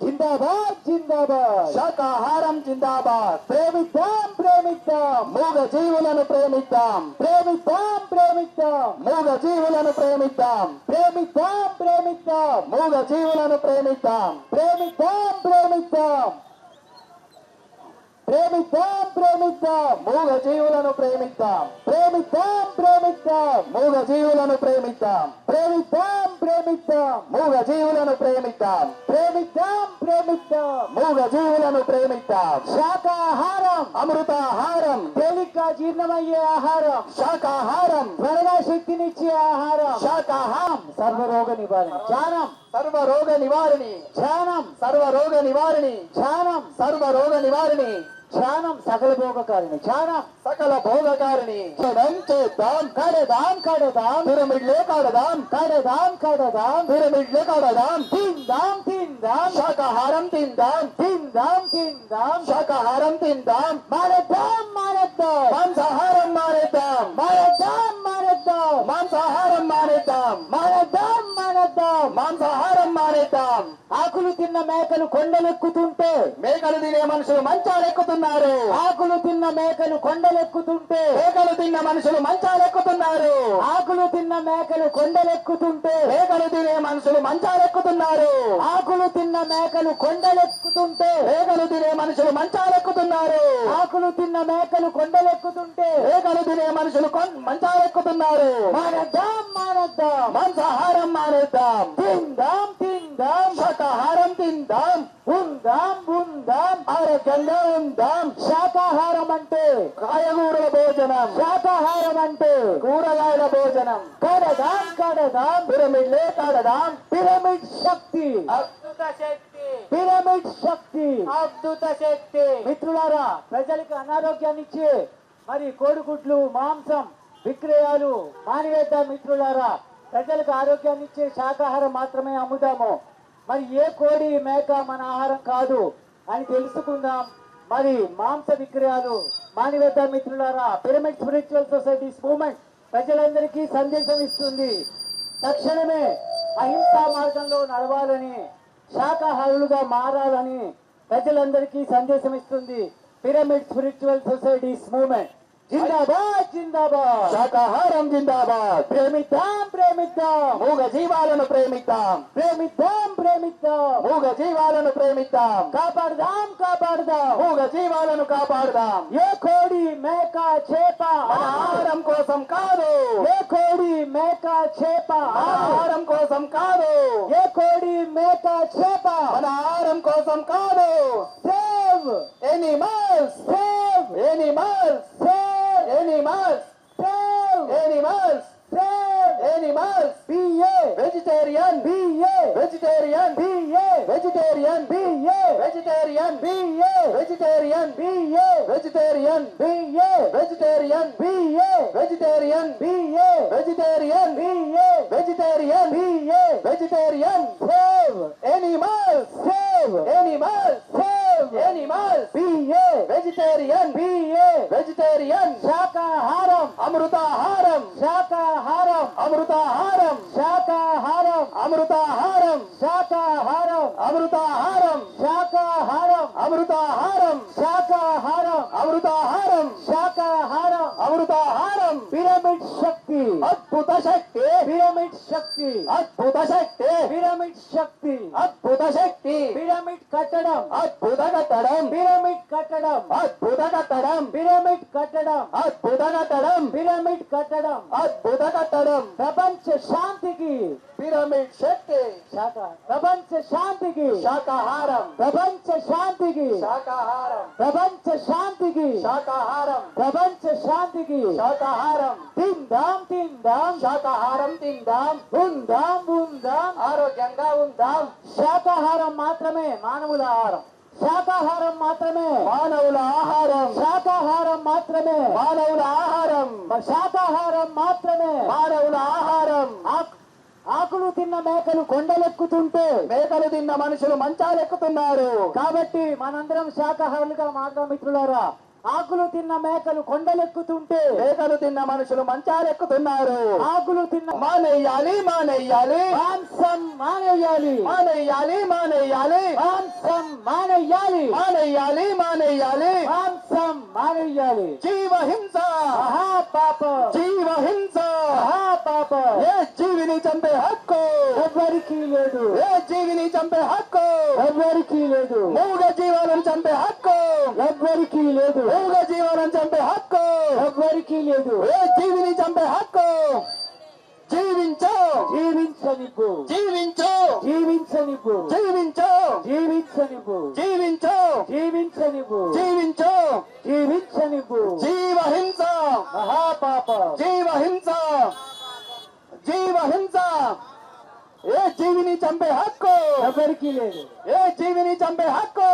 జిందాబాద్ జిందాబాద్ శాకాహారం జిందాబాద్ ప్రేమిద్దాం ప్రేమిద్దాం మూగ జీవులను ప్రేమిద్దాం ప్రేమిద్దాం ప్రేమిద్దాం మూగ జీవులను ప్రేమిద్దాం ప్రేమిద్దాం ప్రేమిద్దాం మూగ జీవులను ప్రేమిద్దాం ప్రేమిద్దాం ప్రేమిద్దాం ప్రేమిద్దాం ప్రేమిద్దాం మూగ జీవులను ప్రేమిద్దాం ప్రేమిద్దాం ప్రేమిద్దాం మూగ జీవులను ప్రేమిద్దాం ప్రేమిద్దాం ప్రేమిద్దాం మూగ జీవులను ప్రేమిద్దాం ప్రేమిద్దాం ప్రేమిద్దాం మూగ జీవులను ప్రేమిద్దాం శాకాహారం అమృతాహారం తేలిగ్గా జీర్ణమయ్యే ఆహారం శాకాహారం త్వరగా శక్తినిచ్చే ఆహారం శాకాహారం సర్వరోగ నివారణ ధ్యానం సర్వరోగ నివారణి ధ్యానం సర్వరోగ నివారణి ధ్యానం సర్వరోగ నివారణి ధ్యానం సకల భోగకారిణి ధ్యానం సకల భోగకారిణి చేద్దాం కడదాం కడదాం పిరమిడ్లే కడదాం కడదాం కడదాం పిరమిడ్లే కడదాం తిందాం తిందాం శాకాహారం తిందాం తిందాం తిందాం శాకాహారం తిందాం మానేద్దాం మానేద్దాం మాంసాహారం మానేద్దాం మానేద్దాం మానేద్దాం మాంసాహారం మానేద్దాం మానేద్దాం మానేద్దాం మాంసాహారం మానేద్దాం ఆకులు తిన్న మేకలు కొండలెక్కుతుంటే మేకలు తినే మనుషులు మంచాలెక్కుతున్నారు ఆకులు తిన్న మేకలు కొండలెక్కుతుంటే మేకలు తిన్న మనుషులు మంచాలెక్కుతున్నారు ఆకులు తిన్న మేకలు కొండలెక్కుతుంటే మేకలు తినే మనుషులు మంచాలెక్కుతున్నారు ఆకులు తిన్న మేకలు కొండలెక్కుతుంటే మేకలు తినే మనుషులు మంచాలెక్కుతున్నారు ఆకులు తిన్న మేకలు కొండలెక్కుతుంటే మేకలు తినే మనుషులు మంచాలెక్కుతున్నారు మానేద్దాం మానేద్దాం మాంసాహారం మానేద్దాం తిందాం తిందాం శాకాహారం తిందాం ఉందాం ఉందాం ఆరోగ్యంగా ఉందాం శాకాహారం అంటే కాయగూరల భోజనం శాకాహారం అంటే కూరగాయల భోజనం కడదాం కడదాం పిరమిడ్లే కడదాం పిరమిడ్ శక్తి అద్భుత శక్తి పిరమిడ్ శక్తి అద్భుత శక్తి మిత్రులారా ప్రజలకు అనారోగ్యాన్ని ఇచ్చే మరి కోడిగుడ్లు మాంసం విక్రయాలు మానివేద్దాం మిత్రులారా ప్రజలకు ఆరోగ్యాన్ని ఇచ్చే శాకాహారం మాత్రమే అమ్ముదాము మరి ఏ కోడి మేక మన ఆహారం కాదు అని తెలుసుకుందాం మరి మాంస విక్రయాలు మానివేద్దాం మిత్రులారా పిరమిడ్ స్పిరిచువల్ సొసైటీస్ మూవ్మెంట్ ప్రజలందరికీ సందేశం ఇస్తుంది తక్షణమే అహింసా మార్గంలో నడవాలని శాకాహారులుగా మారాలని ప్రజలందరికీ సందేశం ఇస్తుంది పిరమిడ్ స్పిరిచువల్ సొసైటీస్ మూవ్మెంట్ జిందాబాద్ జిందాబాద్ శాకాహారం జిందాబాద్ ప్రేమిద్దాం ప్రేమిద్దాం మూగ జీవాలను ప్రేమిద్దాం ప్రేమిద్దాం ప్రేమిద్దాం మూగ జీవాలను ప్రేమిద్దాం కాపాడుదాం కాపాడుదాం మూగ జీవాలను కాపాడుదాం ఏ కోడి మేక చేప ఆహారం కోసం కాదు ఏ కోడి మేక చేప ఆహారం కోసం కాదు ఏ కోడి మేక చేప మన ఆహారం కోసం కాదు save animals save animals vegetarian, BA, vegetarian, BA, vegetarian, BA, vegetarian, BA, vegetarian, BA, vegetarian, BA, vegetarian, BA, vegetarian, BA, vegetarian, BA, vegetarian, save animals, save animals, save animals, BA, vegetarian, BA, vegetarian, శాకాహారం అమృతాహారం, శాకాహారం అమృతాహారం, శాకాహారం అమృతాహారం, శాకాహారం అమృతాహారం, శాకాహారం అమృతాహారం, శాకాహారం అమృతాహారం, శాకాహారం అమృతాహారం. Pyramid శక్తి, అద్భుత శక్తి, pyramid శక్తి, అద్భుత శక్తి, pyramid శక్తి, అద్భుత శక్తి, పిరమిడ్ కట్టడం, అద్భుత కట్టడం, పిరమిడ్ కట్టడం, అద్భుత కట్టడం, పిరమిడ్ కట్టడం, అద్భుత కట్టడం, పిరమిడ్ కట్టడం, అద్భుత కట్టడం. ప్రపంచ శాంతికి పిరమిడ్ శక్తి, ప్రపంచ శాంతికి శాకాహారం, ప్రపంచ శాంతికి శాకాహారం, ప్రపంచ శాంతికి శాకాహారం, ప్రపంచ శాంతికి శాకాహారం. తిందాం తిందాం శాకాహారం, తిందాం, ఉందాం ఉందాం, ఆరోగ్యంగా ఉందాం. శాకాహారం మాత్రమే మానవుల ఆహారం, శాకాహారం మాత్రమే మానవుల ఆహారం, శాకాహారం మాత్రమే మానవుల ఆహారం, శాకాహారం మాత్రమే మానవుల ఆహారం. ఆకులు తిన్న మేకలు కొండలెక్కుతుంటే మేకలు తిన్న మనుషులు మంచాలెక్కుతున్నారు. కాబట్టి మనందరం శాకాహారులుగా మాత్రం మిత్రులారా. ఆకులు తిన్న మేకలు కొండలెక్కుతుంటే మేకలు తిన్న మనుషులు మంచాలెక్కుతున్నారు. ఆకులు తిన్న మానేయాలి, మానేయాలి, మాంసం మానేయాలి, మానేయాలి, మానేయాలి, మాంసం మానేయాలి, మానేయాలి, మానేయాలి, మాంసం మానేయాలి. జీవహింస మహాపాప, జీవహింస మహాపాప. ఏ జీవిని చంపే హక్కు ఎవ్వరికీ లేదు, ఏ జీవిని చంపే హక్కు ఎవ్వరికీ లేదు. మూగ జీవాలను చంపే హక్కు ఎవ్వరికీ లేదు, మూగ జీవాలను చంపే హక్కు ఎవ్వరికీ లేదు. ఏ జీవిని చంపే హక్కు. జీవించో, జీవించనివ్వు, జీవించో, జీవించనివ్వు, జీవించో, జీవించనివ్వు, జీవించో, జీవించనివ్వు, జీవించో, జీవించనివ్వు. జీవహింస మహాపాప, జీవహింస, జీవహింస. ఏ జీవిని చంపే హక్కు ఎవరికీ లేదు, ఏ జీవిని చంపే హక్కు.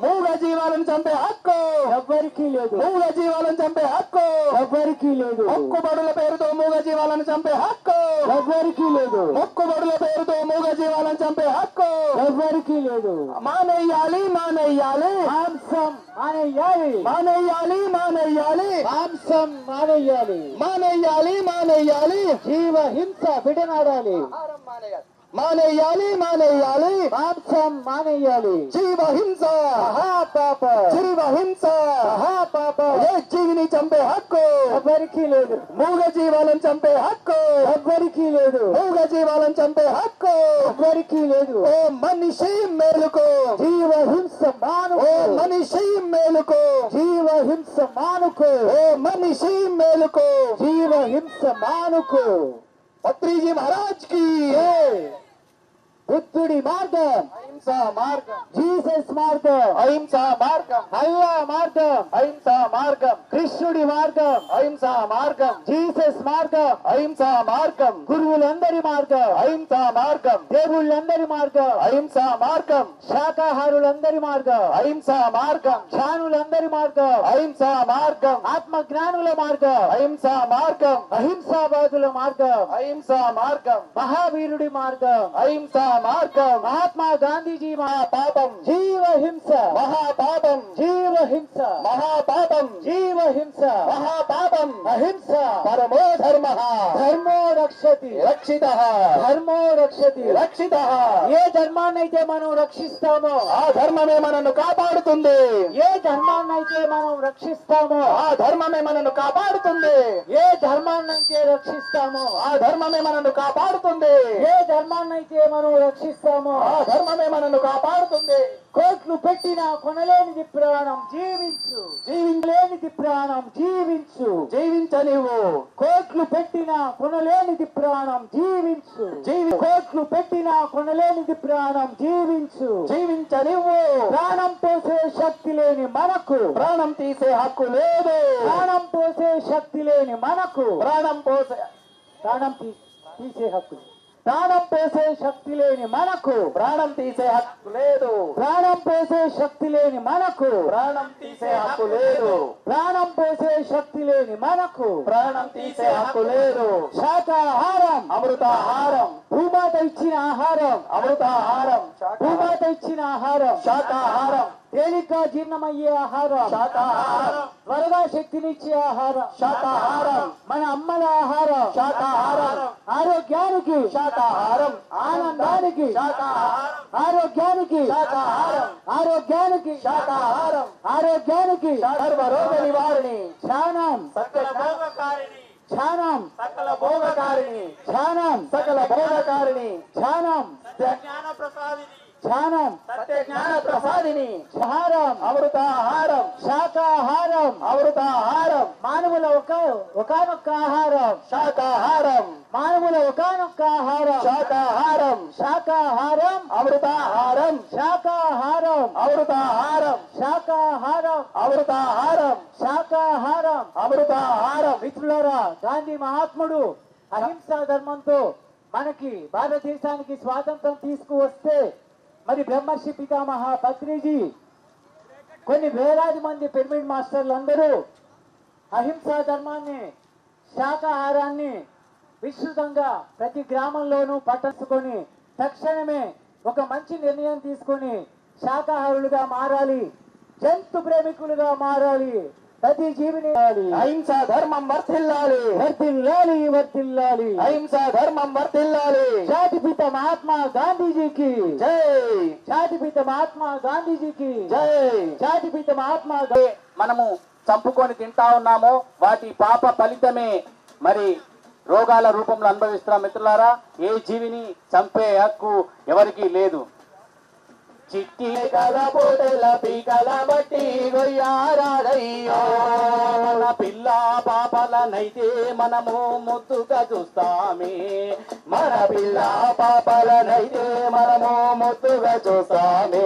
మూగ జీవాలను చంపే హక్కు ఎవ్వరికీ లేదు, మూగ జీవాలను చంపే హక్కు ఎవ్వరికీ లేదు. మొక్కుబడుల పేరుతో మూగ జీవాలను చంపే హక్కు ఎవ్వరికీ లేదు, మొక్కుబడుల పేరుతో మూగ జీవాలను చంపే హక్కు ఎవ్వరికీ లేదు. మానేయాలి, మానేయాలి, మాంసం మానేయాలి, మానేయాలి, మానేయాలి, మాంసం మానేయాలి, మానేయాలి, మానేయాలి. జీవహింస విడనాడాలి, మానేయాలి, మానేయాలి, మాంసం మానేయాలి. జీవహింస మహాపాప, జీవహింస మహాపాప. ఏ జీవిని చంపే హక్కు ఎవ్వరికీ లేదు, మూగ జీవాలను చంపే హక్కు ఎవ్వరికీ లేదు, మూగ జీవాలను చంపే హక్కు ఎవ్వరికీ లేదు. ఓ మనిషి మేలుకో, జీవహింస మానుకో, ఓ మనిషి మేలుకో, జీవహింస మానుకో, ఓ మనిషి మేలుకో, జీవహింస మానుకో. పత్రిజీ మహారాజ్ కి బుద్ధుడి మార్గం, అహింసా మార్గం, జీసస్ మార్గం, అహింసా మార్గం, అల్లా మార్గం, అహింసా మార్గం, కృష్ణుడి మార్గం, అహింసా మార్గం, జీసస్ మార్గం, అహింసా మార్గం, గురువులందరి మార్గం, అహింసా మార్గం, దేవుళ్ళందరి మార్గం, అహింసా మార్గం, శాకాహారులందరి మార్గం, అహింసా మార్గం, జ్ఞానులందరి మార్గం, అహింసా మార్గం, ఆత్మ జ్ఞానుల మార్గం, అహింసా మార్గం, అహింసావాదుల మార్గం, అహింసా మార్గం, మహావీరుడి మార్గం, అహింసా మార్గం, మహాత్మా గాంధీజీ మహాపాపం, జీవహింస మహాపాపం, జీవహింస మహాపాపం, జీవహింస మహాపాపం. అహింస పరమో ధర్మ, ధర్మో రక్షతి రక్షితః, ధర్మో రక్షతి రక్షితః. ఏ ధర్మాన్నైతే మనం రక్షిస్తామో ఆ ధర్మమే మనను కాపాడుతుంది, ఏ ధర్మాన్నైతే మనం రక్షిస్తామో ఆ ధర్మమే మనను కాపాడుతుంది, ఏ ధర్మాన్నైతే రక్షిస్తామో ఆ ధర్మమే మనను కాపాడుతుంది, ఏ ధర్మాన్నైతే మనం రక్షిస్తామో ఆ ధర్మమే మనను కాపాడుతుంది. కోట్లు పెట్టినా కొనలేనిది ప్రాణం, జీవించు, జీవించలేనిది ప్రాణం, జీవించు, జీవించనివ్వు. కోట్లు పెట్టినా కొనలేనిది ప్రాణం, జీవించు, కోట్లు పెట్టినా కొనలేనిది ప్రాణం, జీవించు, జీవించనివ్వు. ప్రాణం పోసే శక్తి లేని మనకు ప్రాణం తీసే హక్కు లేదు, ప్రాణం పోసే శక్తి లేని మనకు ప్రాణం తీసే హక్కు. ప్రాణం పోసే శక్తి లేని మనకు ప్రాణం తీసే హక్కు లేదు. ప్రాణం పోసే శక్తి లేని మనకు ప్రాణం తీసే హక్కు లేదు. ప్రాణం పోసే శక్తి లేని మనకు ప్రాణం తీసే హక్కు లేదు. శాకాహారం అమృతాహారం, భూమాత ఇచ్చిన ఆహారం అమృతాహారం, భూమాత ఇచ్చిన ఆహారం శాకాహారం, తేలిక జీర్ణమయ్యే ఆహారం శాకాహారం, త్వరగా శక్తినిచ్చే ఆహారం శాకాహారం, మన అమ్మల ఆహారం శాకాహారం, ఆరోగ్యానికి శాకాహారం, ఆనందానికి శాకాహారం, ఆరోగ్యానికి శాకాహారం, ఆరోగ్యానికి శాకాహారం, ఆరోగ్యానికి సర్వరోగ నివారణి, ధ్యానం సకల భోగకారిణి, ధ్యానం సకల భోగకారిణి, ధ్యానం సకల భోగకారిణి, ధ్యానం జ్ఞాన ప్రసాదిని, ధ్యానం సత్య జ్ఞాన ప్రసాదిని, ఆహారం అమృతాహారం, శాకాహారం అమృతాహారం, మానవుల ఒకానొక్క ఆహారం శాకాహారం, మానవుల ఒకానొక్క ఆహారం శాకాహారం, శాకాహారం అమృతాహారం, శాకాహారం అమృతాహారం, శాకాహారం అమృతాహారం, శాకాహారం అమృతాహారం. మిత్రులారా, గాంధీ మహాత్ముడు అహింసా ధర్మంతో మనకి భారతదేశానికి స్వాతంత్రం తీసుకువస్తే మరి బ్రహ్మర్షి పితామహ పత్రిజీ కొన్ని వేలాది మంది పిరమిడ్ మాస్టర్లు అందరూ అహింసా ధర్మాన్ని, శాకాహారాన్ని విస్తృతంగా ప్రతి గ్రామంలోనూ పట్టించుకొని తక్షణమే ఒక మంచి నిర్ణయం తీసుకొని శాకాహారులుగా మారాలి, జంతు ప్రేమికులుగా మారాలి, ప్రతి జీవిని అహింసా ధర్మం వర్ధిల్లాలి, వర్ధిల్లాలి, వర్ధిల్లాలి, అహింసా ధర్మం వర్ధిల్లాలి. జాతిపిత మహాత్మా గాంధీజీకి జై, జాతిపిత మహాత్మా గాంధీజీకి జై, జాతిపిత మహాత్మా. మనము చంపుకొని తింటా ఉన్నామో వాటి పాప ఫలితమే మరి రోగాల రూపంలో అనుభవిస్తున్నాం. మిత్రులారా, ఏ జీవిని చంపే హక్కు ఎవరికీ లేదు. చిట్టి కల పోటల పీకల బట్టి గొయ్యారాడయ్యో, మన పిల్ల పాపలనైతే మనము ముద్దుగా చూస్తామే, మన పిల్ల పాపలనైతే మనము ముద్దుగా చూస్తామే.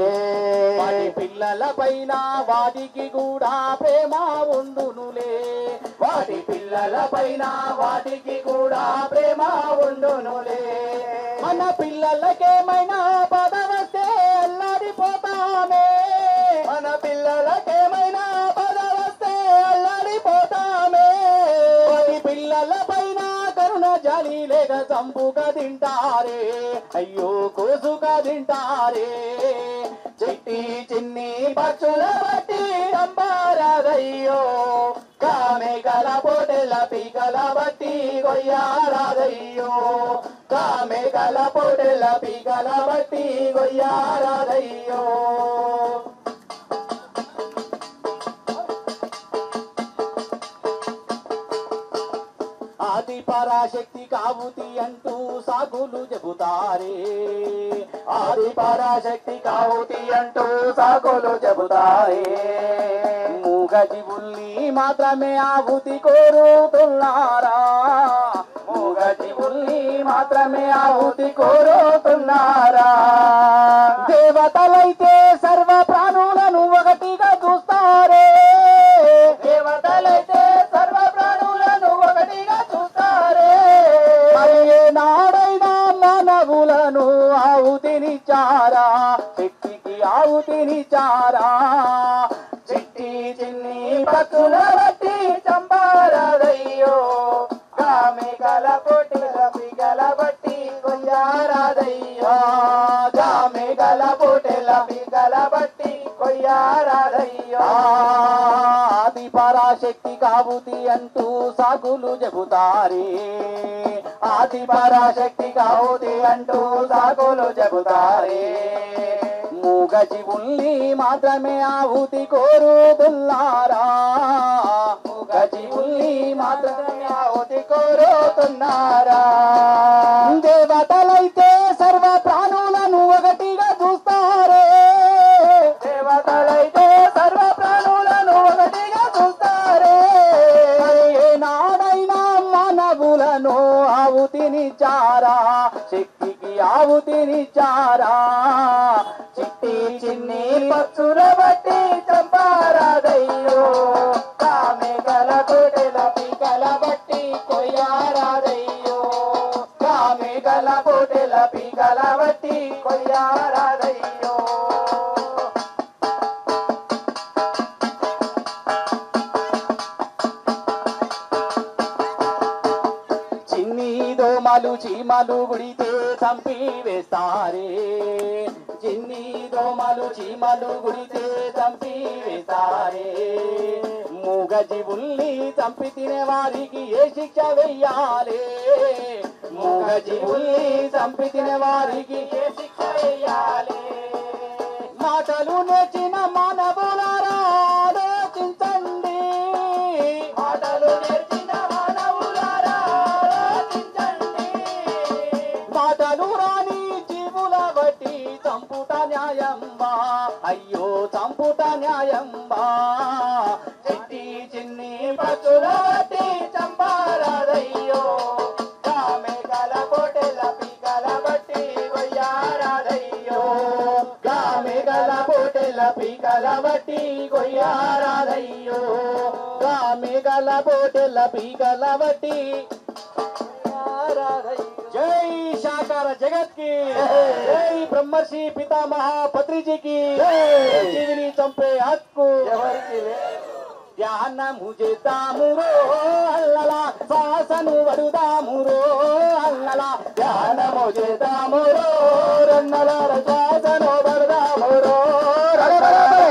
వాటి పిల్లల పైన వాటికి కూడా ప్రేమ ఉండునులే, వాటి పిల్లల పైన వాటికి కూడా ప్రేమ ఉండునులే. మన పిల్లలకేమైనా పదవస్తే అల్లాడిపోతామే, మన పిల్లలకేమైనా పదవస్తే అల్లాడిపోతామే. వాటి పిల్లల పైన కరుణ జాలి లేక చంపుగా తింటారే, అయ్యో కోసుగా తింటారే. చిట్టి చిన్ని పక్షుల బట్టి చంపారాదయ్యో, కామె కల పోటెల పీకల బట్టి గొయ్యారాదయ్యో, కామె కల పోటెల పీకల బట్టి గొయ్యారాదయ్యో. ఆది పరాశక్తి కావుతి అంటూ సాగులు చెబుతారే, ఆది పరాశక్తి కావుతి అంటూ సాగులు చెబుతారే. మూగ జీవుల్ని మాత్రమే ఆహుతి కోరుతున్నారా, మూగ జీవుల్ని మాత్రమే ఆహుతి కోరుతున్నారా. దేవతలైతే సర్వ ప్రాణులను ఒకటిగా చూస్తారే, దేవతలైతే సర్వ ప్రాణులను ఒకటిగా చూస్తారే. మరి నాడైనా మానవులను ఆహుతినిచ్చారా, శక్తికి ఆహుతినిచ్చారా. చిట్టి చిన్ని పక్షుల బట్టి చంపారాదయ్యో, కామె కల పొట్టిల పిగల బట్టి కొయ్యారాదయ్యో, కామె కల పొట్టిల పిగల బట్టి కొయ్యారాదయ్యో. ఆది పరాశక్తి కావుతి అంటూ సాగులు చెబుతారే, ఆది పరాశక్తి కావుతి అంటూ సాగులు చెబుతారే. మూగ జీవుల్ని మాత్రమే ఆహుతి కోరుతున్నారా, మూగ జీవుల్ని మాత్రమే ఆహుతి కోరుతున్నారా. దేవతలైతే సర్వ ప్రాణులను ఒకటిగా చూస్తారే, దేవతలైతే సర్వ ప్రాణులను ఒకటిగా చూస్తారే. ఏనాడైనా మానవులను ఆహుతినిచ్చారా, శక్తికి ఆహుతినిచ్చారా. చిట్టి చిన్ని పక్షుల బట్టి చంపారాదయ్యో, కామె కల తోటల పీకల బట్టి కొయ్యారాదయ్యో, కామె కల తోట కొయ్యారాదయ్యో. చిన్ని దోమలు చీమలు గుడితే చంపి వేస్తారే, చిన్ని దోమలు చీమలు గుడితే చంపి వేస్తారే. మూగ జీవుల్ని చంపి తినే వారికి ఏ శిక్ష వెయ్యాలే, మూగ జీవుల్ని చంపి తినే వారికి ఏ శిక్ష వెయ్యాలే. మాటలు నేర్చిన మానవులారా ఆలోచించండి, మాటలు నేర్చిన మానవులారా ఆలోచించండి. మాటలు రాని జీవుల బట్టి చంపుట న్యాయంబా, అయ్యో చంపుట న్యాయంబా. చిట్టి చిన్ని పచ్చుల బట్టి చంపారాదయ్యో, గామెగల పొటెల పీకల బట్టి కొయ్యారాదయ్యో, గామెగల పొటెల పీకల బట్టి కొయ్యారాదయ్యో, గామెగల పొటెల పీకల బట్టి. జై శాకార జగత్ की, జై బ్రహ్మర్షి పితామహ పత్రిజీ की. జీవిని చంపే హక్కు ఎవరికి ధ్యానము చేద్దామురో అల్లలా, శ్వాసను వడుదామురో అల్లలా, ధ్యానము చేద్దామురో రన్నలార, శ్వాసను వడుదామురో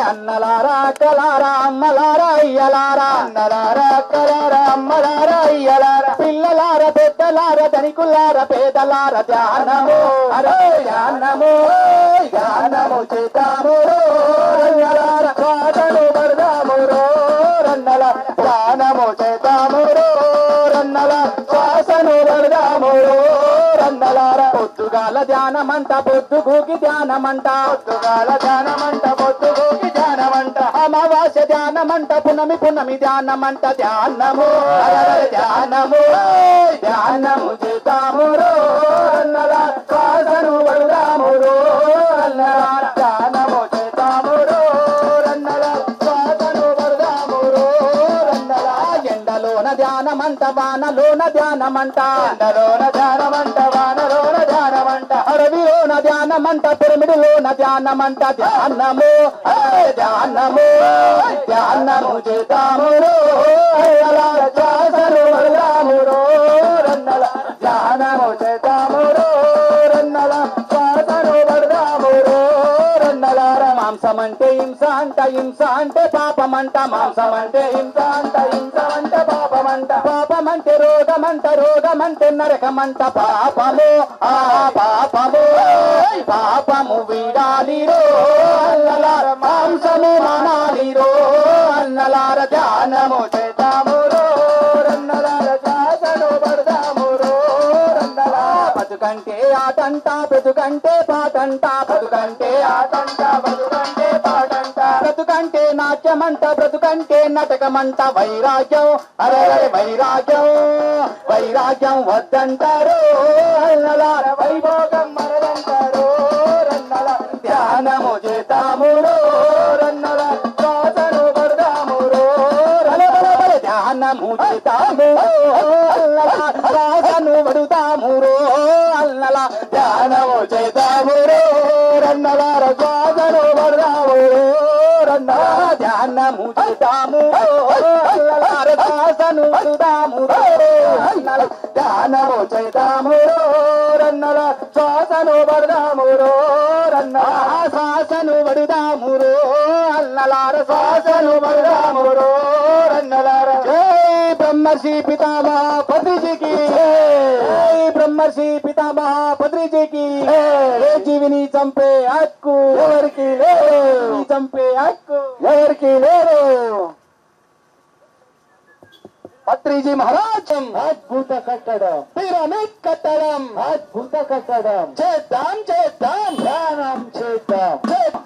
అన్నలారా అక్కలారా అమ్మలారా అయ్యలారా, అన్నలారా అక్కలారా అమ్మలారా అయ్యలారా, పిల్లలార పెద్దలార ధనికులార పేదలార ధ్యానము అరే ధ్యానము, ధ్యానము చేద్దామురో రన్నలార, శ్వాసను వడుదామురో రన్నల, ధ్యానము చేద్దామురో రన్నల, శ్వాసను వడుదామురో రన్నలార. పొద్దుగాల ధ్యానమంట పొద్దుగూకి ధ్యానమంట, పొద్దుగాల ధ్యానమంట పొద్దుగూకి ధ్యానమంట, అమావాస్య ధ్యానమంట పునమి పునమి ధ్యానమంట. ధ్యానము ధ్యానము ధ్యానము చేద్దామురో రన్నల, శ్వాసను వడుదామురో రన్నలార, ధ్యానము చేద్దామురో రన్నల, శ్వాసను వడుదామురో రన్నల. ఎండలోన ధ్యానమంట వానలోన ధ్యానమంట, ఎండలోన ధ్యానమంట వానలోన ధ్యానమంట, అడవిలోన ధ్యానమంట పిరమిడులోన ధ్యానమంట. ధ్యానము ధ్యానము ధ్యానము చేద్దామురో అయ్యలార, శ్వాసను వడుదామురో రన్నల, ధ్యానము చేద్దామురో రన్నల, శ్వాసను వడుదామురో రన్నలార. మాంసమంటే హింస అంట హింస అంటే పాపమంట, మాంసమంటే హింస అంట హింస అంటే పాపమంట, పాపమంటే రోగమంట రోగమంటే నరకమంట. పాపము ఆ పాపము పాపము వీడాలిరో అన్నలార, మాంసము మానాలిరో అన్నలార, ధ్యానము చేద్దామురో రన్నలార, శ్వాసను వడుదామురో రన్నలార. బతుకంటే ఆటంట బ్రతుకంటే పాటంట, బతుకంటే ఆటంట బతుకంటే పాటంట, బ్రతుకంటే నాట్యమంట బ్రతుకంటే నటకమంట. వైరాగ్యం అరే వైరాగ్యం వైరాగ్యం వద్దంటారు అన్నలార, వైభోగం మనదంటారు రన్నల, ధ్యానము చేద్దామురో రన్నల, శ్వాసను వడుదామురో రన్నల, ధ్యానము చేద్దాము అల్లల, శ్వాసను వడుదామురో అల్లల, ధ్యానము చేద్దామురో రన్నలార, శ్వాసను వడుదామురో రన్నల, ధ్యానము చేద్దామురో అల్లలార, శ్వాసను వడుదామురో రన్నల, ధ్యానము చేద్దామురో రన్నల, శ్వాసను వడుదామురో రన్నల, శ్వాసను వడుదామురో అల్లలార, శ్వాసను వడుదామురో రన్నలార. జై బ్రహ్మర్షి పితామహ పత్రిజీ की, జై బ్రహ్మర్షి పితామహ పత్రిజీ की. ఏ జీవిని చంపే హక్కు ఎవరికి లేదు, చంపే హక్కు ఎవరికి లేదు. పత్రిజీ మహారాజ్ అద్భుత కట్టడం, పిరమిడ్ కట్టడం, అద్భుత కట్టడం. చేద్దాం చేద్దాం ధ్యానం చేద్దాం,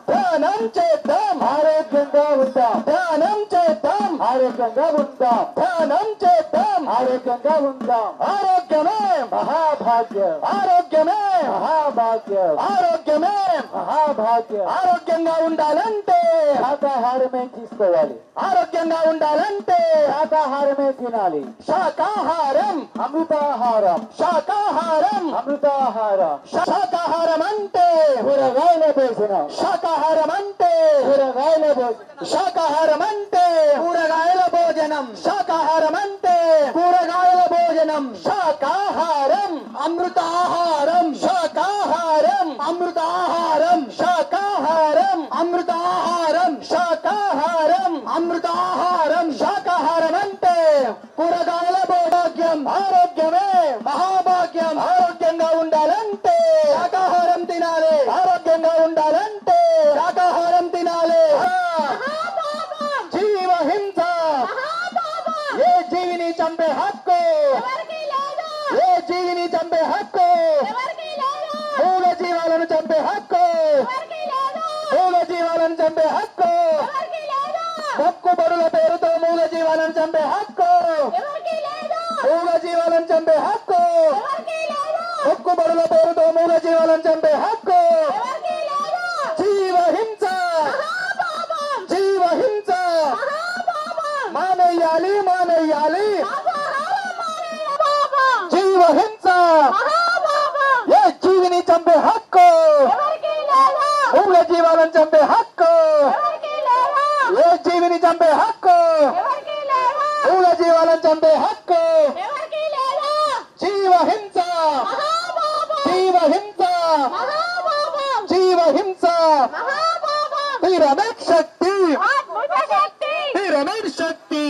ధ్యానం చేద్దాం ఆరోగ్యంగా ఉందాం, ధ్యానం చేద్దాం ఆరోగ్యంగా ఉందాం, ధ్యానం చేద్దాం ఆరోగ్యంగా ఉందాం. ఆరోగ్యమే మహాభాగ్యం, ఆరోగ్యమే మహాభాగ్యం, ఆరోగ్యమే మహాభాగ్యం. ఆరోగ్యంగా ఉండాలంటే శాకాహారమే తీసుకోవాలి, ఆరోగ్యంగా ఉండాలంటే శాకాహారమే తినాలి. శాకాహారం అమృతాహారం, శాకాహారం అమృతాహారం. శాకాహారం అంటే కూరగాయల భోజనం, శాకాహారం అంటే కూరగాయల భోజనం, శాకాహారం అంటే కూరగాయల భోజనం, శాకాహారం అంటే కూరగాయల భోజనం, శాకాహారం అమృతాహారం, శాకాహారం అమృతాహారం, శాకాహారం అమృతాహారం, శాకాహారం అమృతాహారం, శాకాహారం అంటే కూరగాయల భోగ్యం, ఆరోగ్యమే మహాభాగ్యం. ఆరోగ్యంగా ఉండాలంటే శాకాహారం తినాలి, ఆరోగ్యంగా ఉండాలంటే శాకాహారం తినాలి. జీవహింస, ఏ జీవిని చంపే హక్కు, ఏ జీవిని చంపే హక్కు, మూగ జీవాలను చంపే హక్కు, మూగ జీవాలను చంపే హక్కు, మొక్కుబడుల పేరుతో మూగ జీవాలను చంపే హక్కు, మూగ జీవాలను చంపే హక్కు, మొక్కుబడుల పేరుతో మూగ జీవాలను చంపే హక్కు. జీవహింస, జీవహింస మానేయాలి, మానేయాలి. జీవహింస, ఏ జీవిని చంపే హక్కు, మూగ జీవాలను చంపే హక్కు, ఏ జీవిని చంపే హక్కు, మూగ జీవాలను చంపే హక్కు. జీవహింస, జీవహింస, జీవహింస. పిరమిడ్ శక్తి, పిరమిడ్ శక్తి,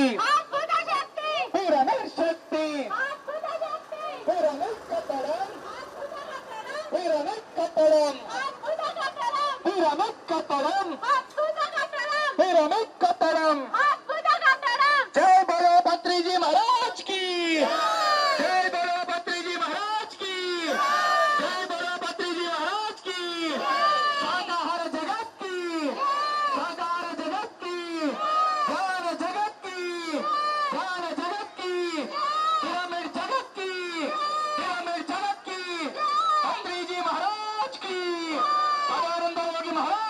పిరమిడ్ శక్తి, పిరమిడ్ కట్టడం, పిరమిడ్ కట్టడం, పిరమిడ్ కట్టడం, పిరమిడ్ కట్టడం. జై బలో భత్రిజీ మహారాజ్ కి, జై బలో భత్రిజీ మహారాజ్ కి, జై బలో భత్రిజీ మహారాజ్ కి. శాకాహార జగత్ కి, శాకాహార జగత్ కి, జ్ఞాన జగత్ కి, జ్ఞాన జగత్ కి, పిరమిడ్ జగత్ కి, పిరమిడ్ జగత్ కి. భత్రిజీ మహారాజ్ కి, సదానంద యోగి మహారాజ్